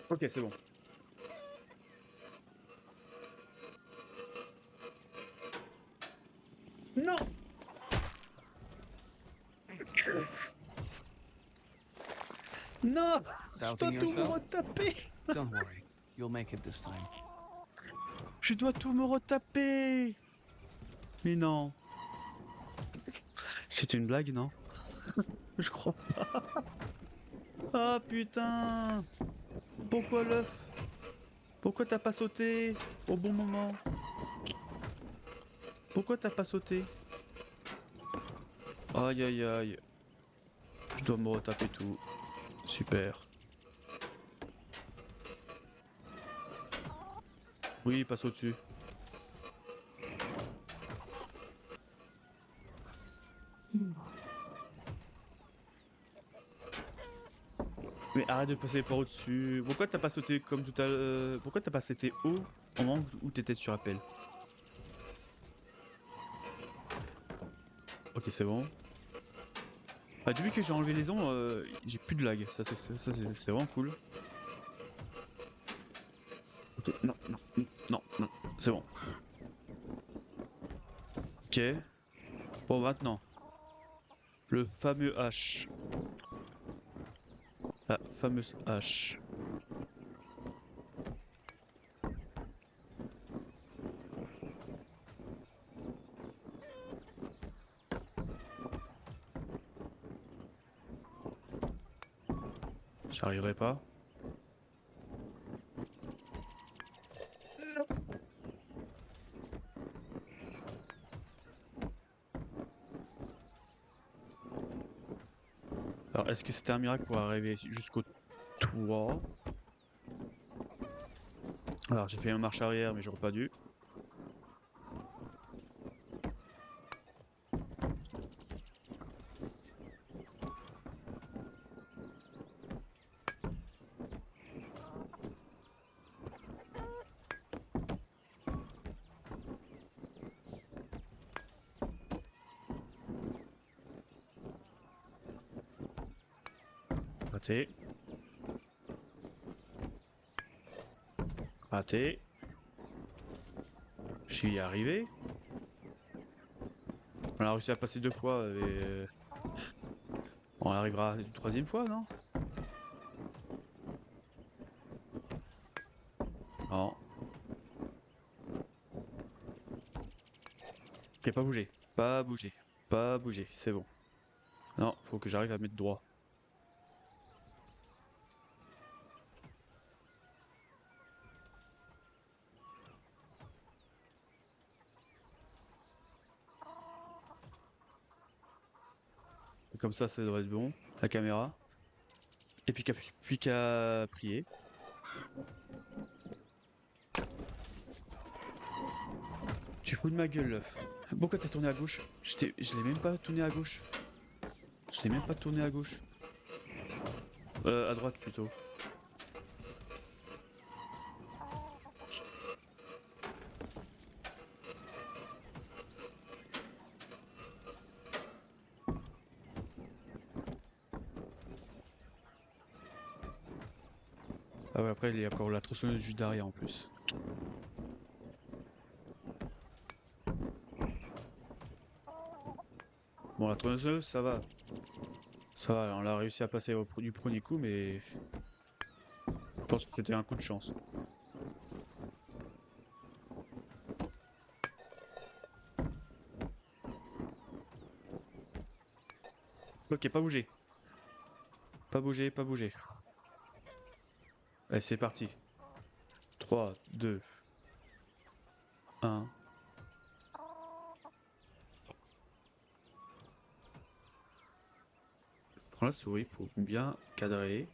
Ok, c'est bon. Non! Non! Je dois Doubting tout me yourself? retaper! Don't worry, you'll make it this time. Je dois tout me retaper! Mais non. C'est une blague, non? Je crois pas. Ah putain! Pourquoi l'œuf? Pourquoi t'as pas sauté au bon moment? Pourquoi t'as pas sauté? Aïe aïe aïe. Je dois me retaper tout. Super. Oui, passe au-dessus. Mais arrête de passer par au-dessus. Pourquoi t'as pas sauté comme tout à l'heure? Pourquoi t'as pas sauté haut au moment où t'étais sur appel? Ok, c'est bon. Bah, depuis que j'ai enlevé les ondes, j'ai plus de lag. Ça, c'est vraiment cool. Ok, non, non, non, non, non. C'est bon. Ok. Bon, maintenant, le fameux H. La fameuse H. J'arriverai pas. Alors, est-ce que c'était un miracle pour arriver jusqu'au toit? Alors, j'ai fait une marche arrière, mais j'aurais pas dû. Raté. Raté. Je suis arrivé. On a réussi à passer 2 fois et on arrivera une 3e fois, non? Non. Ok, pas bouger. Pas bouger. Pas bouger. C'est bon. Non, faut que j'arrive à mettre droit. Comme ça devrait être bon. La caméra. Et puis qu'à prier. Tu fous de ma gueule, l'œuf. Pourquoi t'as tourné à gauche? Je l'ai même pas tourné à gauche. Je l'ai même pas tourné à gauche. À droite plutôt. Ah ouais, après il y a encore la tronçonneuse juste derrière en plus. Bon, la tronçonneuse, ça va. Ça va, on l'a réussi à passer du premier coup, mais je pense que c'était un coup de chance. Ok, pas bouger. Pas bouger, pas bouger. Allez, c'est parti. 3, 2, 1. Je prends la souris pour bien cadrer.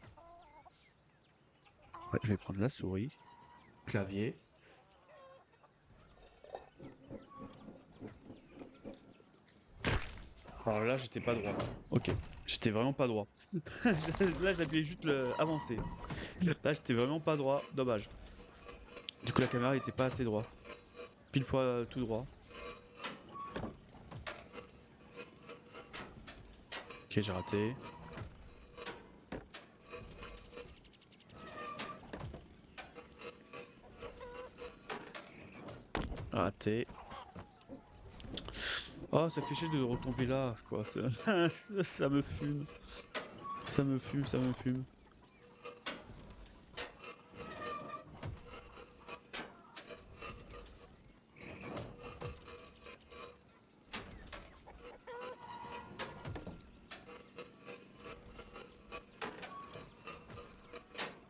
Ouais, je vais prendre la souris. Clavier. Alors là, j'étais pas droit. Ok, j'étais vraiment pas droit. Là, j'appuyais juste le avancer. Là, j'étais vraiment pas droit. Dommage. Du coup, la caméra était pas assez droit. Pile poil tout droit. Ok, j'ai raté. Raté. Oh, ça fait chier de retomber là, quoi. Ça me fume. Ça me fume, ça me fume.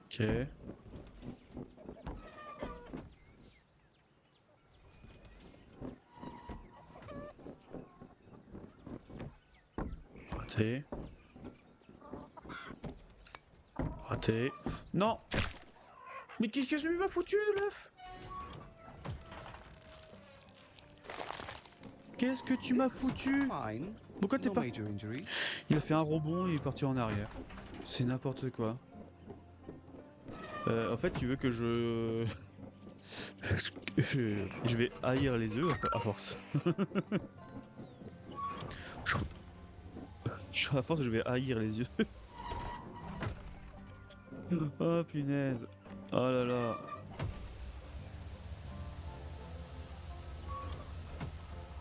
Ok. Raté. Raté. Non! Mais qu'est-ce que je lui m'a foutu, l'œuf? Qu'est-ce que tu m'as It's foutu? fine. Pourquoi t'es No pas... major injuries. Il a fait un rebond et il est parti en arrière. C'est n'importe quoi. En fait, tu veux que je... je vais haïr les œufs à force. À force, je vais haïr les œufs. Oh punaise. Oh là là.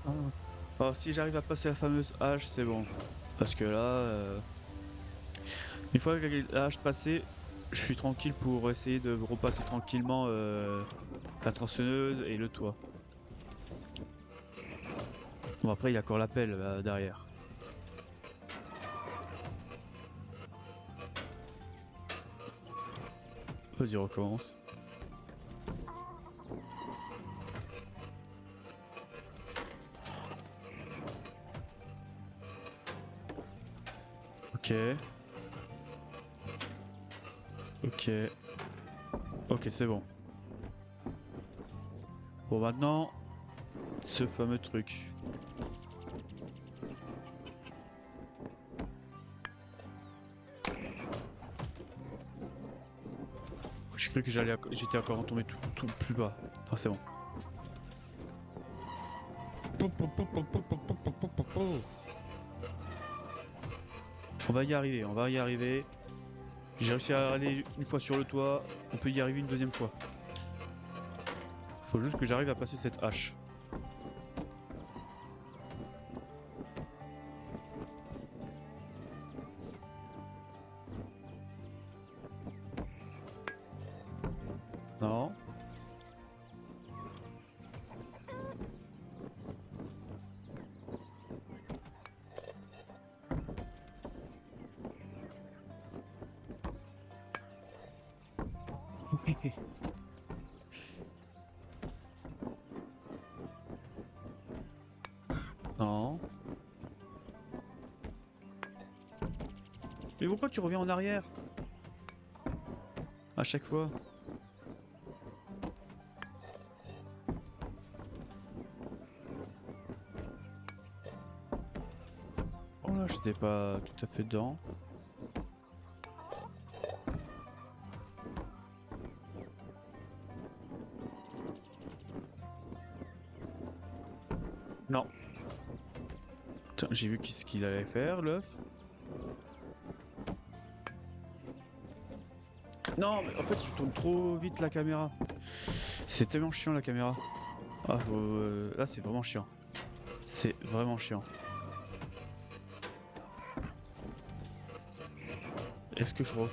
Oh, Alors si j'arrive à passer la fameuse hache, c'est bon. Parce que là, une fois que la hache passée, je suis tranquille pour essayer de repasser tranquillement la tronçonneuse et le toit. Bon après il y a encore l'appel derrière. Vas-y recommence. Ok. Ok. Ok c'est bon. Bon maintenant, ce fameux truc. J'ai cru que j'étais encore retombé tout plus bas. Ah c'est bon. On va y arriver, on va y arriver. J'ai réussi à aller une fois sur le toit, on peut y arriver une deuxième fois. Faut juste que j'arrive à passer cette hache. Non. Non. Mais pourquoi tu reviens en arrière? À chaque fois. Oh là, j'étais pas tout à fait dedans. Non. Putain, j'ai vu ce qu'il allait faire, l'œuf. Non, mais en fait, je tourne trop vite la caméra. C'est tellement chiant la caméra. Ah, là, c'est vraiment chiant. C'est vraiment chiant. Est-ce que je re...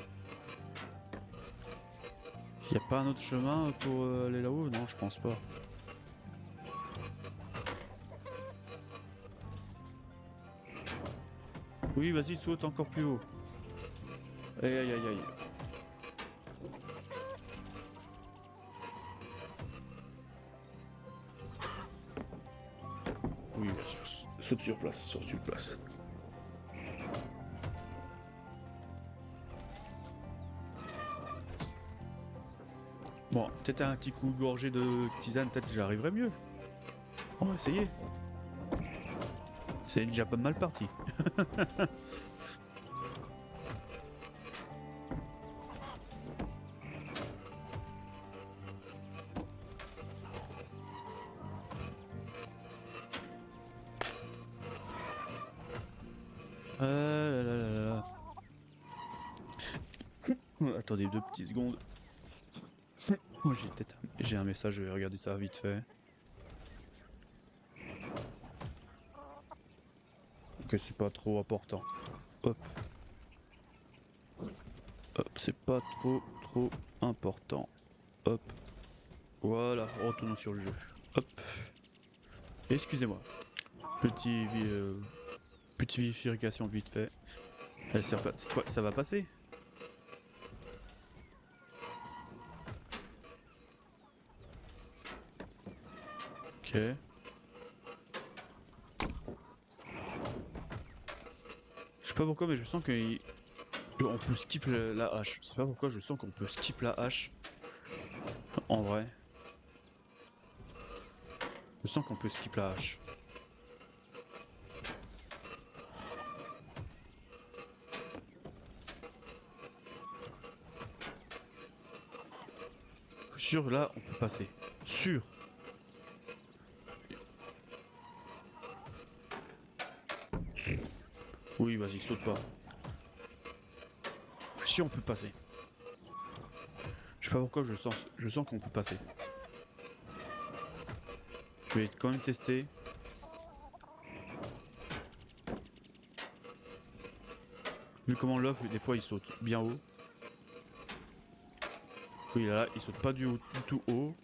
Y a pas un autre chemin pour aller là-haut? Non, je pense pas. Oui, vas-y, saute encore plus haut. Aïe aïe aïe aïe. Oui, saute sur place, saute sur place. Bon, peut-être un petit coup gorgé de tisane, peut-être j'arriverai mieux. On va essayer. C'est déjà pas mal parti. Là, là, là. Attendez 2 petites secondes. Oh, j'ai un message, je vais regarder ça vite fait. Que c'est pas trop important. Hop. Hop, c'est pas trop important. Hop. Voilà, retournons sur le jeu. Hop. Excusez-moi. Petite vérification vite fait. Elle sert pas. Cette fois, ça va passer. Ok. Je sais pas pourquoi, mais je sens que on peut skip la hache. Je sais pas pourquoi, je sens qu'on peut skip la hache. En vrai. Je sens qu'on peut skip la hache. Sûr, là, on peut passer. Sûr. Oui, vas-y, saute pas. Si on peut passer. Je sais pas pourquoi, je sens qu'on peut passer. Je vais quand même tester. Vu comment l'œuf, des fois, il saute bien haut. Oui, là, il saute pas du tout haut.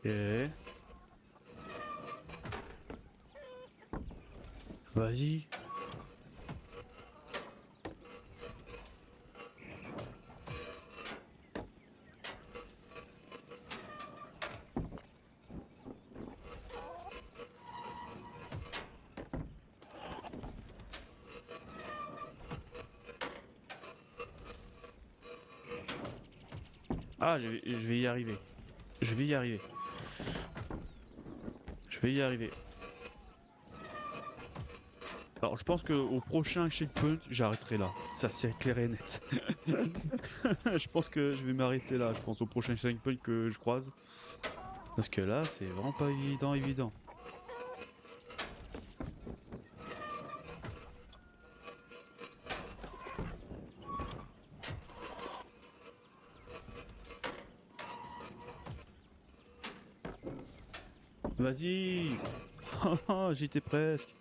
Ok. Vas-y. Ah, je vais y arriver. Je vais y arriver. Je vais y arriver. Alors, je pense qu'au prochain checkpoint, j'arrêterai là. Ça, c'est clair et net. Je pense que je vais m'arrêter là. Je pense au prochain checkpoint que je croise. Parce que là, c'est vraiment pas évident. Vas-y. J'y étais presque.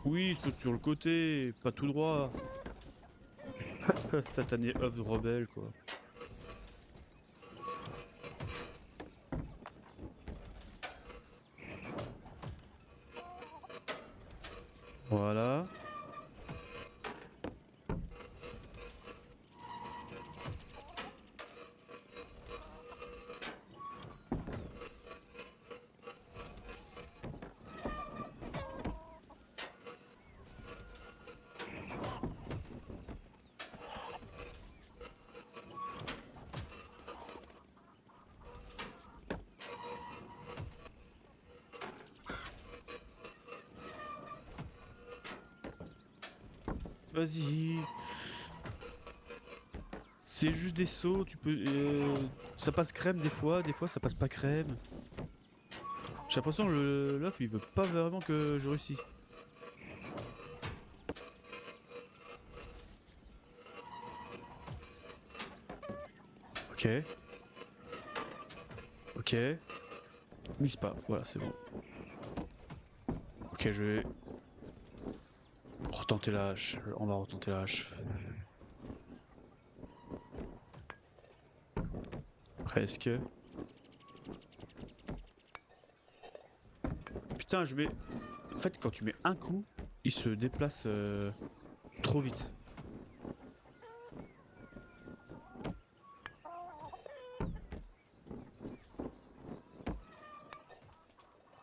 Oui, saute sur le côté, pas tout droit. Satané œuf de rebelle, quoi. Voilà. Vas-y. C'est juste des sauts, tu peux... ça passe crème des fois ça passe pas crème. J'ai l'impression que l'œuf il veut pas vraiment que je réussisse. Ok. Ok. Mise pas, voilà c'est bon. Ok, je vais... retenter la hache. On va retenter la hache. Presque. Putain, je mets... En fait, quand tu mets un coup, il se déplace trop vite.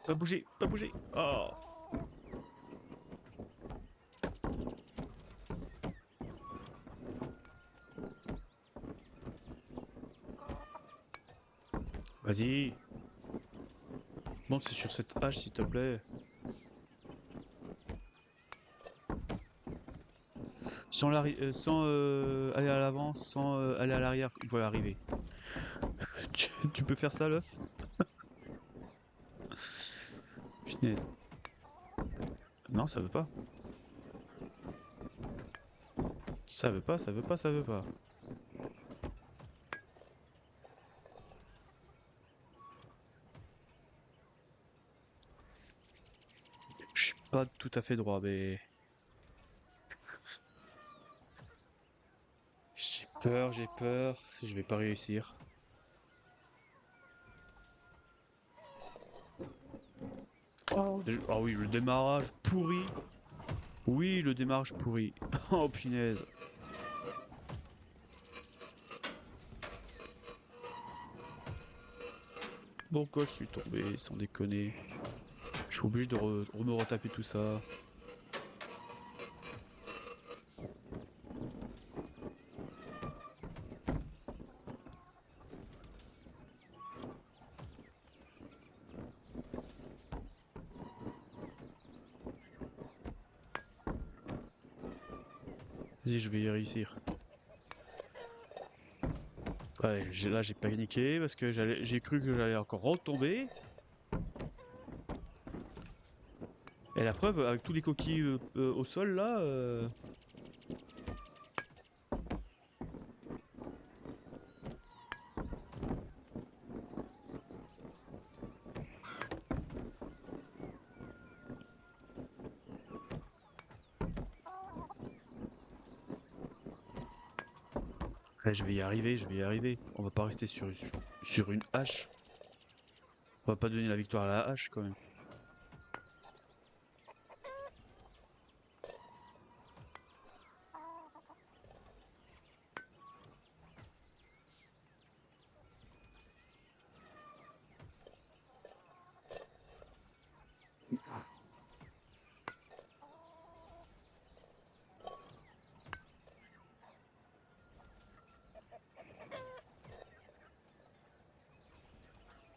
Pas bouger, pas bouger. Oh. Vas-y. Monte c'est sur cette hache s'il te plaît. Sans aller à l'avant, sans aller à l'arrière, il va arriver. Tu peux faire ça, l'œuf? Punaise. Non, ça veut pas. Ça veut pas, ça veut pas, ça veut pas. Je suis pas tout à fait droit, mais... j'ai peur. Si je vais pas réussir. Oh. Ah oui, le démarrage pourri. Oui, le démarrage pourri. Oh punaise. Pourquoi je suis tombé, sans déconner? Je suis obligé de me retaper tout ça. Vas-y, je vais y réussir. Ouais, là j'ai paniqué parce que j'ai cru que j'allais encore retomber. Et la preuve, avec tous les coquilles au sol là, ouais, je vais y arriver, je vais y arriver. On va pas rester sur une hache. On va pas donner la victoire à la hache quand même.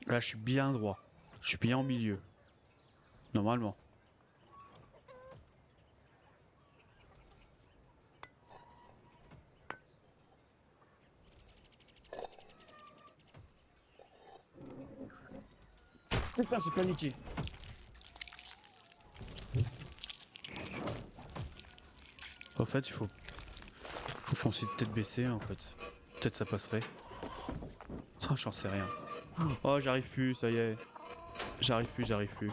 Là, je suis bien droit. Je suis bien au milieu. Normalement. Putain, j'ai paniqué. En fait, faut foncer de tête baissée en fait. Peut-être ça passerait. Oh, j'en sais rien. Oh, j'arrive plus, ça y est. J'arrive plus, j'arrive plus.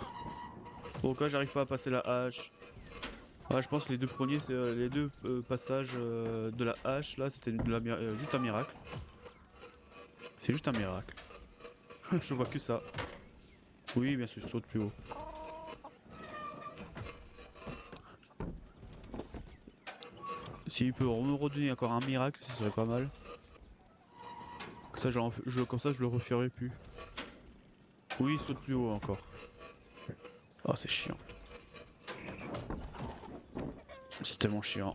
Pourquoi j'arrive pas à passer la hache? Ouais, je pense que les deux premiers, les deux passages de la hache là, c'était juste un miracle. C'est juste un miracle. Je vois que ça. Oui, bien sûr, je saute plus haut. S'il peut me redonner encore un miracle, ce serait pas mal. Comme ça, je le referai plus. Oui, il saute plus haut encore. Oh, c'est chiant. C'est tellement chiant.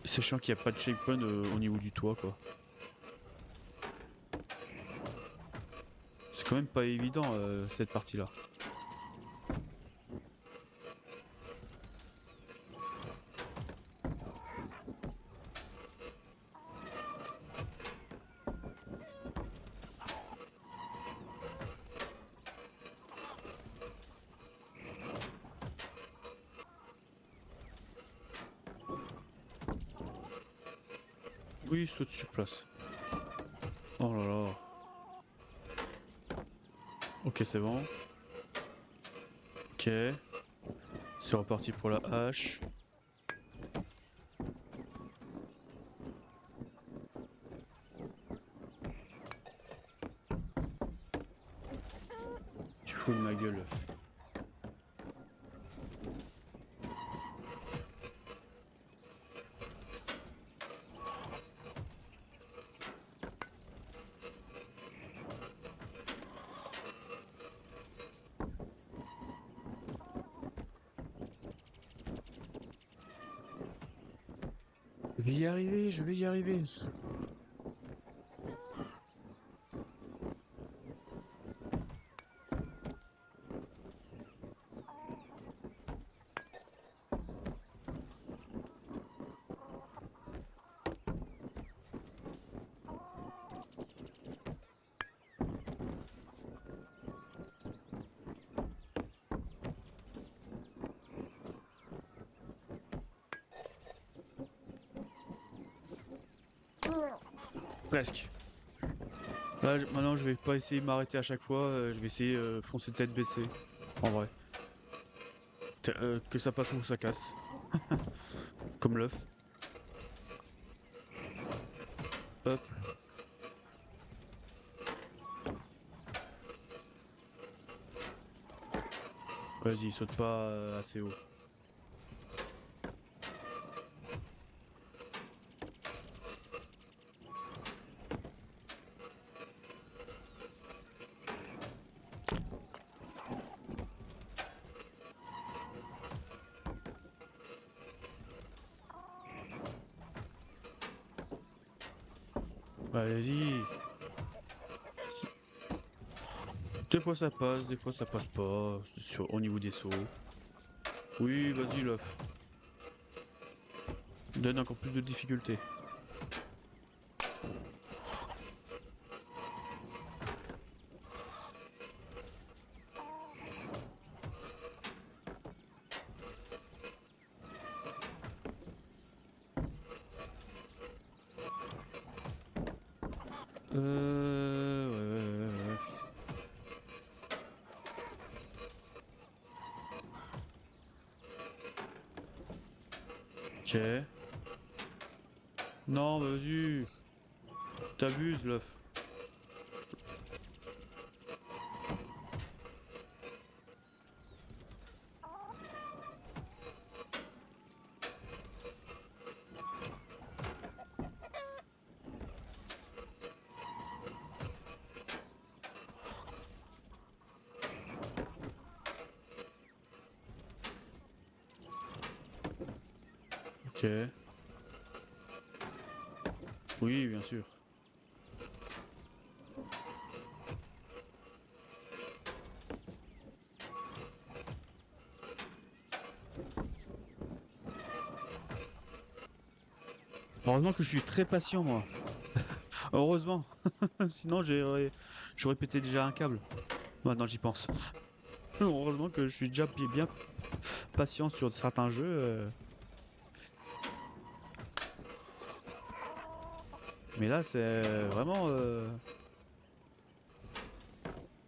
C'est chiant qu'il n'y a pas de checkpoint au niveau du toit, quoi. C'est quand même pas évident, cette partie-là. Oui, il saute sur place. Oh là là. Ok, c'est bon. Ok. C'est reparti pour la hache. Tu fous de ma gueule. Je vais y arriver, je vais y arriver. Presque. Là, maintenant, je vais pas essayer de m'arrêter à chaque fois. Je vais essayer foncer tête baissée. En vrai. Que ça passe ou que ça casse. Comme l'œuf. Hop. Vas-y, saute pas assez haut. Ouais, vas-y. Des fois ça passe, des fois ça passe pas. Au niveau des sauts. Oui, vas-y, l'œuf. donne encore plus de difficultés. Ouais. Ok. Non, vas-y. T'abuses, l'œuf. Ok. Oui, bien sûr. Heureusement que je suis très patient, moi. Heureusement. Sinon, j'aurais pété déjà un câble. Maintenant, j'y pense. Heureusement que je suis déjà bien patient sur certains jeux. Mais là, c'est vraiment...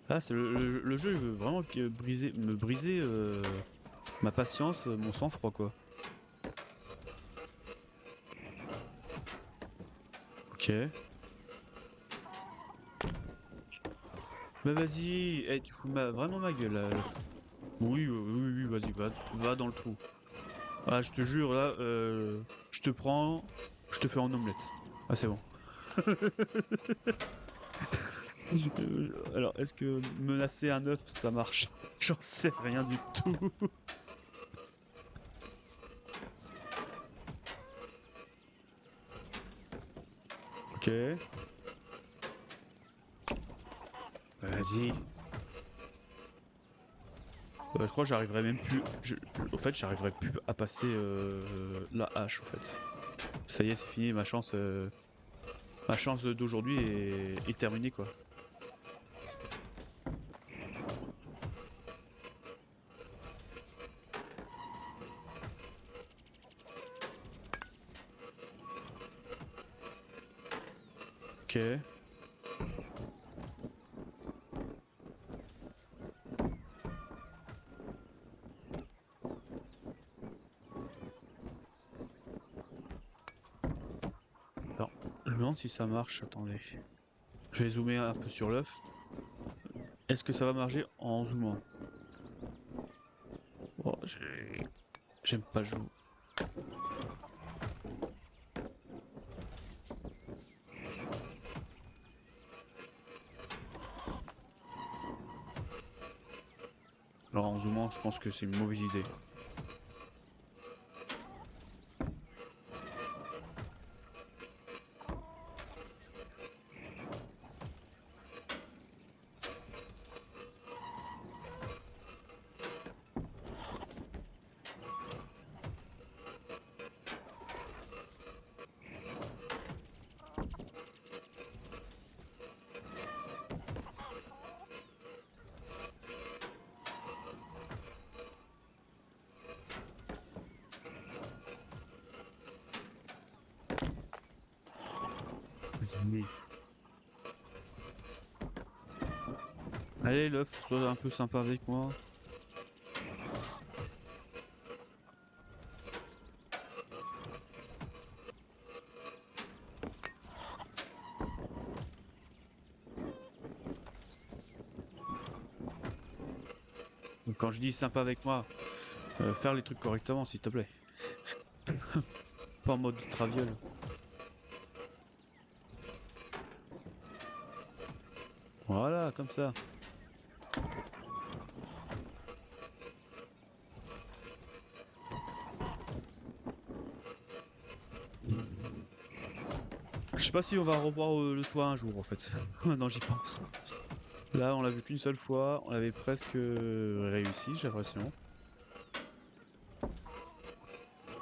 Là, c'est le jeu, il veut vraiment me briser ma patience, mon sang-froid, quoi. Ok. Bah vas-y, tu fous vraiment ma gueule, là. Oui, vas-y, va dans le trou. Ah, je te jure, là, je te prends, je te fais en omelette. Ah, c'est bon. Alors, est-ce que menacer un œuf, ça marche? J'en sais rien du tout. Ok. Vas-y. Je crois que j'arriverai même plus. Au fait, j'arriverai plus à passer la hache, au fait. Ça y est, c'est fini, ma chance d'aujourd'hui est terminée, quoi. Ok. Alors, je me demande si ça marche. Attendez. Je vais zoomer un peu sur l'œuf. Est-ce que ça va marcher en zoomant? Oh, j'aime pas jouer. Alors en zoomant, je pense que c'est une mauvaise idée. Vas-y. Allez, l'œuf, sois un peu sympa avec moi. Donc, quand je dis sympa avec moi, faire les trucs correctement, s'il te plaît. Pas en mode traviole. Voilà, comme ça. Je sais pas si on va revoir le toit un jour en fait. Maintenant j'y pense. Là on l'a vu qu'une seule fois, on avait presque réussi j'ai l'impression.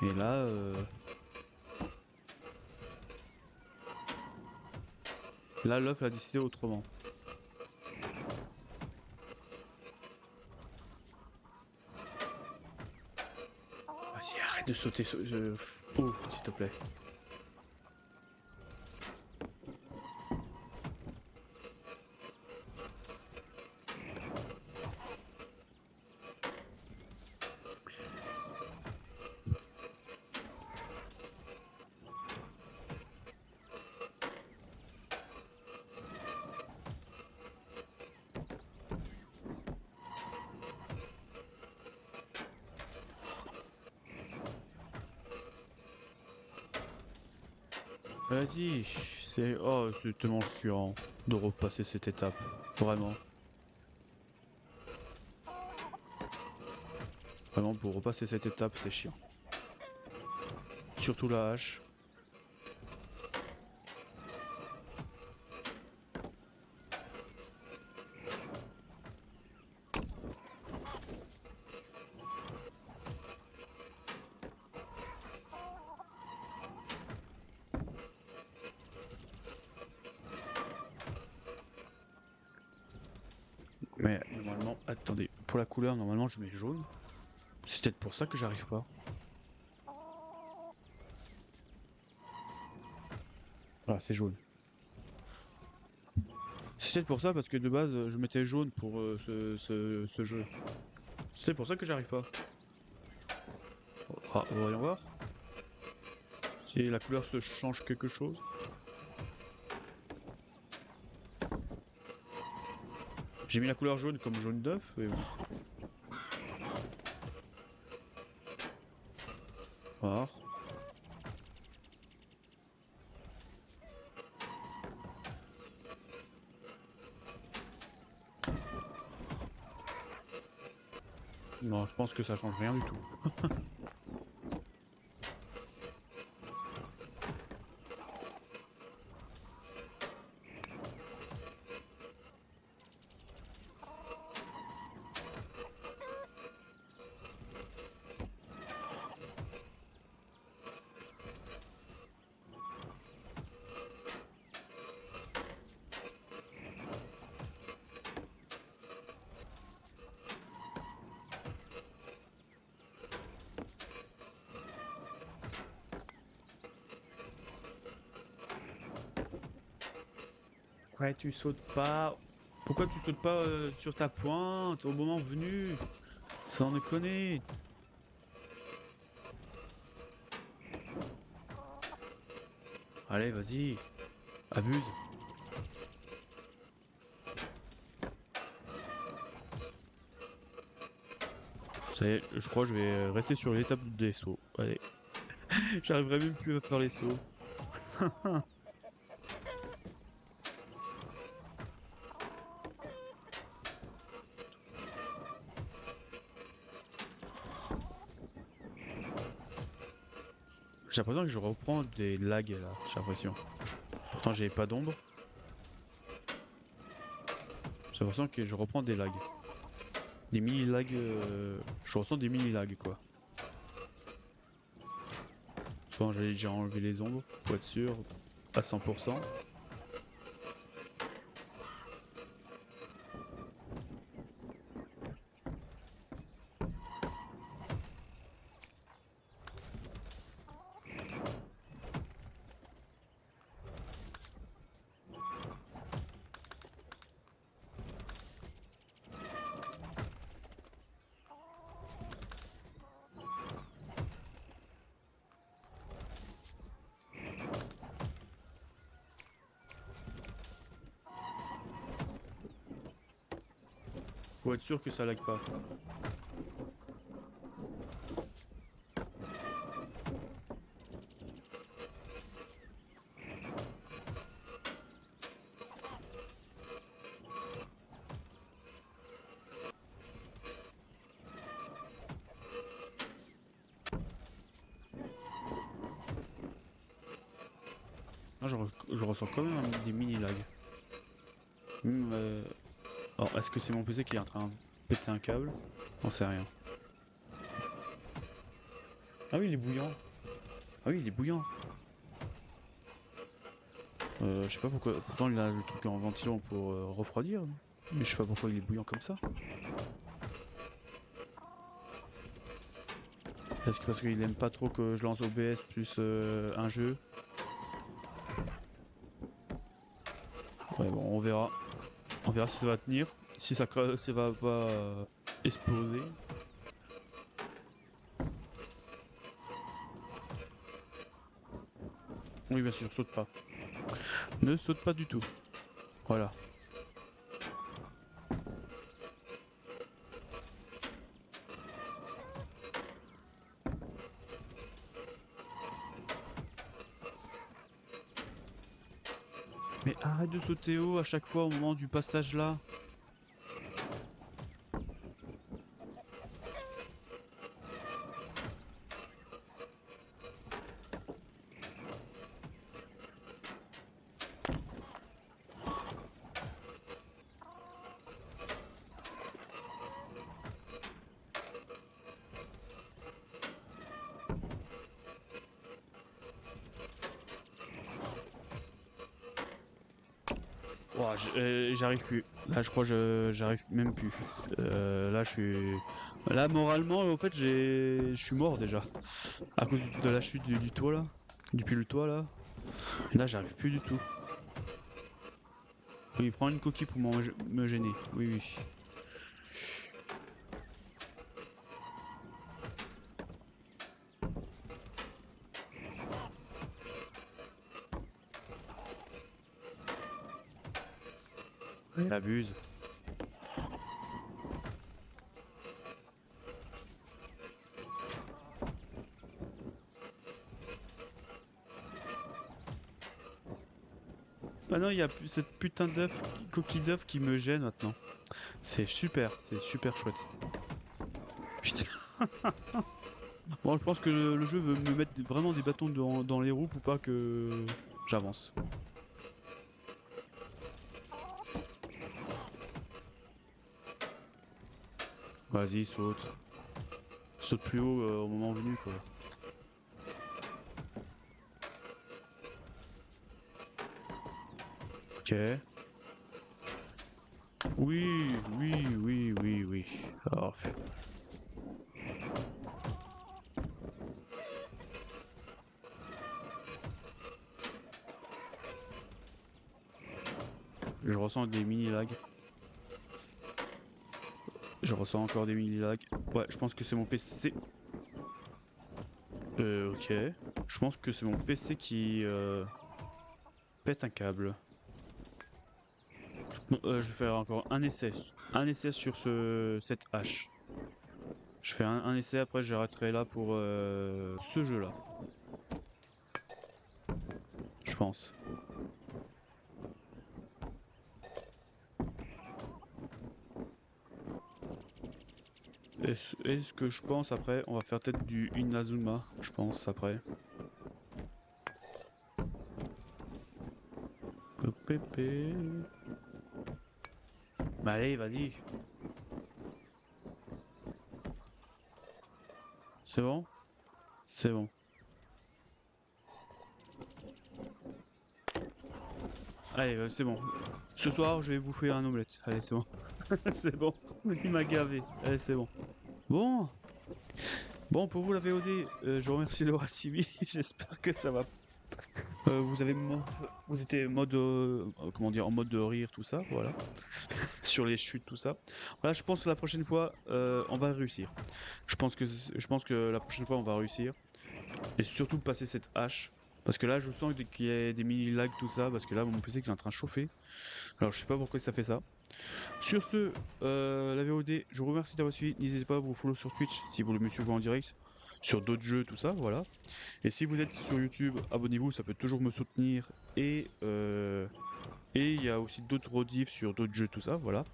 Et là Là, l'œuf a décidé autrement. Vas-y, arrête de sauter. Oh, s'il te plaît. Vas-y, c'est... Oh, c'est tellement chiant de repasser cette étape. Vraiment. Vraiment, pour repasser cette étape, c'est chiant. Surtout la hache. Mais normalement, attendez, pour la couleur, normalement je mets jaune. C'est peut-être pour ça que j'arrive pas. Voilà, c'est jaune. C'est peut-être pour ça parce que de base je mettais jaune pour ce jeu. C'est pour ça que j'arrive pas. Ah, voyons voir. Si la couleur se change quelque chose. J'ai mis la couleur jaune comme jaune d'œuf et oui. Voir. Non, je pense que ça change rien du tout. Ouais, tu sautes pas. Pourquoi tu sautes pas sur ta pointe au moment venu? Sans déconner. Allez, vas-y. Abuse. Ça y est, je crois que je vais rester sur l'étape des sauts. Allez. J'arriverai même plus à faire les sauts. J'ai l'impression que je reprends des lags là, j'ai l'impression. Pourtant j'ai pas d'ombre. J'ai l'impression que je reprends des lags. Des mini lags. Je ressens des mini lags quoi. Bon, j'allais déjà enlever les ombres pour être sûr à 100%. Pour être sûr que ça lag pas. Non, je ressens quand même des mini lags. Alors, est-ce que c'est mon PC qui est en train de péter un câble? J'en sais rien. Ah oui, il est bouillant. Ah oui, il est bouillant. Je sais pas pourquoi. Pourtant, il a le truc en ventilant pour refroidir. Mais je sais pas pourquoi il est bouillant comme ça. Est-ce que parce qu'il aime pas trop que je lance OBS plus un jeu? Ouais, bon, on verra. On verra si ça va tenir. Si ça va pas exploser. Oui, bien sûr, saute pas. Ne saute pas du tout. Voilà. Mais arrête de sauter haut à chaque fois au moment du passage là. Ouah, j'arrive plus. Là, je crois que j'arrive même plus. Là, je suis. Là, moralement, en fait, je suis mort déjà. À cause de la chute du toit là. Depuis le toit là. Et là, j'arrive plus du tout. Oui, prends une coquille pour me gêner. Oui, oui. Elle abuse. Ah non, il y a plus cette putain d'œuf, coquille d'œuf qui me gêne maintenant. C'est super chouette. Putain. Bon, je pense que le jeu veut me mettre vraiment des bâtons dans les roues pour pas que j'avance. Vas-y, saute. Saute plus haut au moment venu, quoi. Ok. Oui, oui, oui, oui, oui. Oh. Je ressens des mini lags. Je ressens encore des mini lags. Ouais, je pense que c'est mon PC. Ok. Je pense que c'est mon PC qui pète un câble. Je vais faire encore un essai. Un essai sur cette hache. Je fais un essai, après j'arrêterai là pour ce jeu-là. Je pense. Est-ce que je pense après, on va faire peut-être du Inazuma, je pense après. Pépé. Bah allez, vas-y. C'est bon? C'est bon. Allez, c'est bon. Ce soir, je vais bouffer un omelette. Allez, c'est bon. C'est bon. Il m'a gavé. Allez, c'est bon. Bon. Bon, pour vous la VOD, je vous remercie d'avoir suivi. J'espère que ça va. Vous étiez mode, comment dire, en mode de rire, tout ça, voilà. Sur les chutes, tout ça. Voilà, je pense que la prochaine fois, on va réussir. Je pense que la prochaine fois, on va réussir. Et surtout passer cette hache. Parce que là, je sens qu'il y a des mini lags, tout ça. Parce que là, mon PC est en train de chauffer. Alors, je sais pas pourquoi ça fait ça. Sur ce, la VOD, je vous remercie d'avoir suivi. N'hésitez pas à vous follow sur Twitch si vous voulez me suivre en direct. Sur d'autres jeux, tout ça, voilà. Et si vous êtes sur YouTube, abonnez-vous, ça peut toujours me soutenir. Et il y a aussi d'autres rediffs sur d'autres jeux, tout ça, voilà.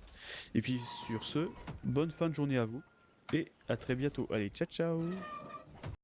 Et puis sur ce, bonne fin de journée à vous. Et à très bientôt. Allez, ciao ciao!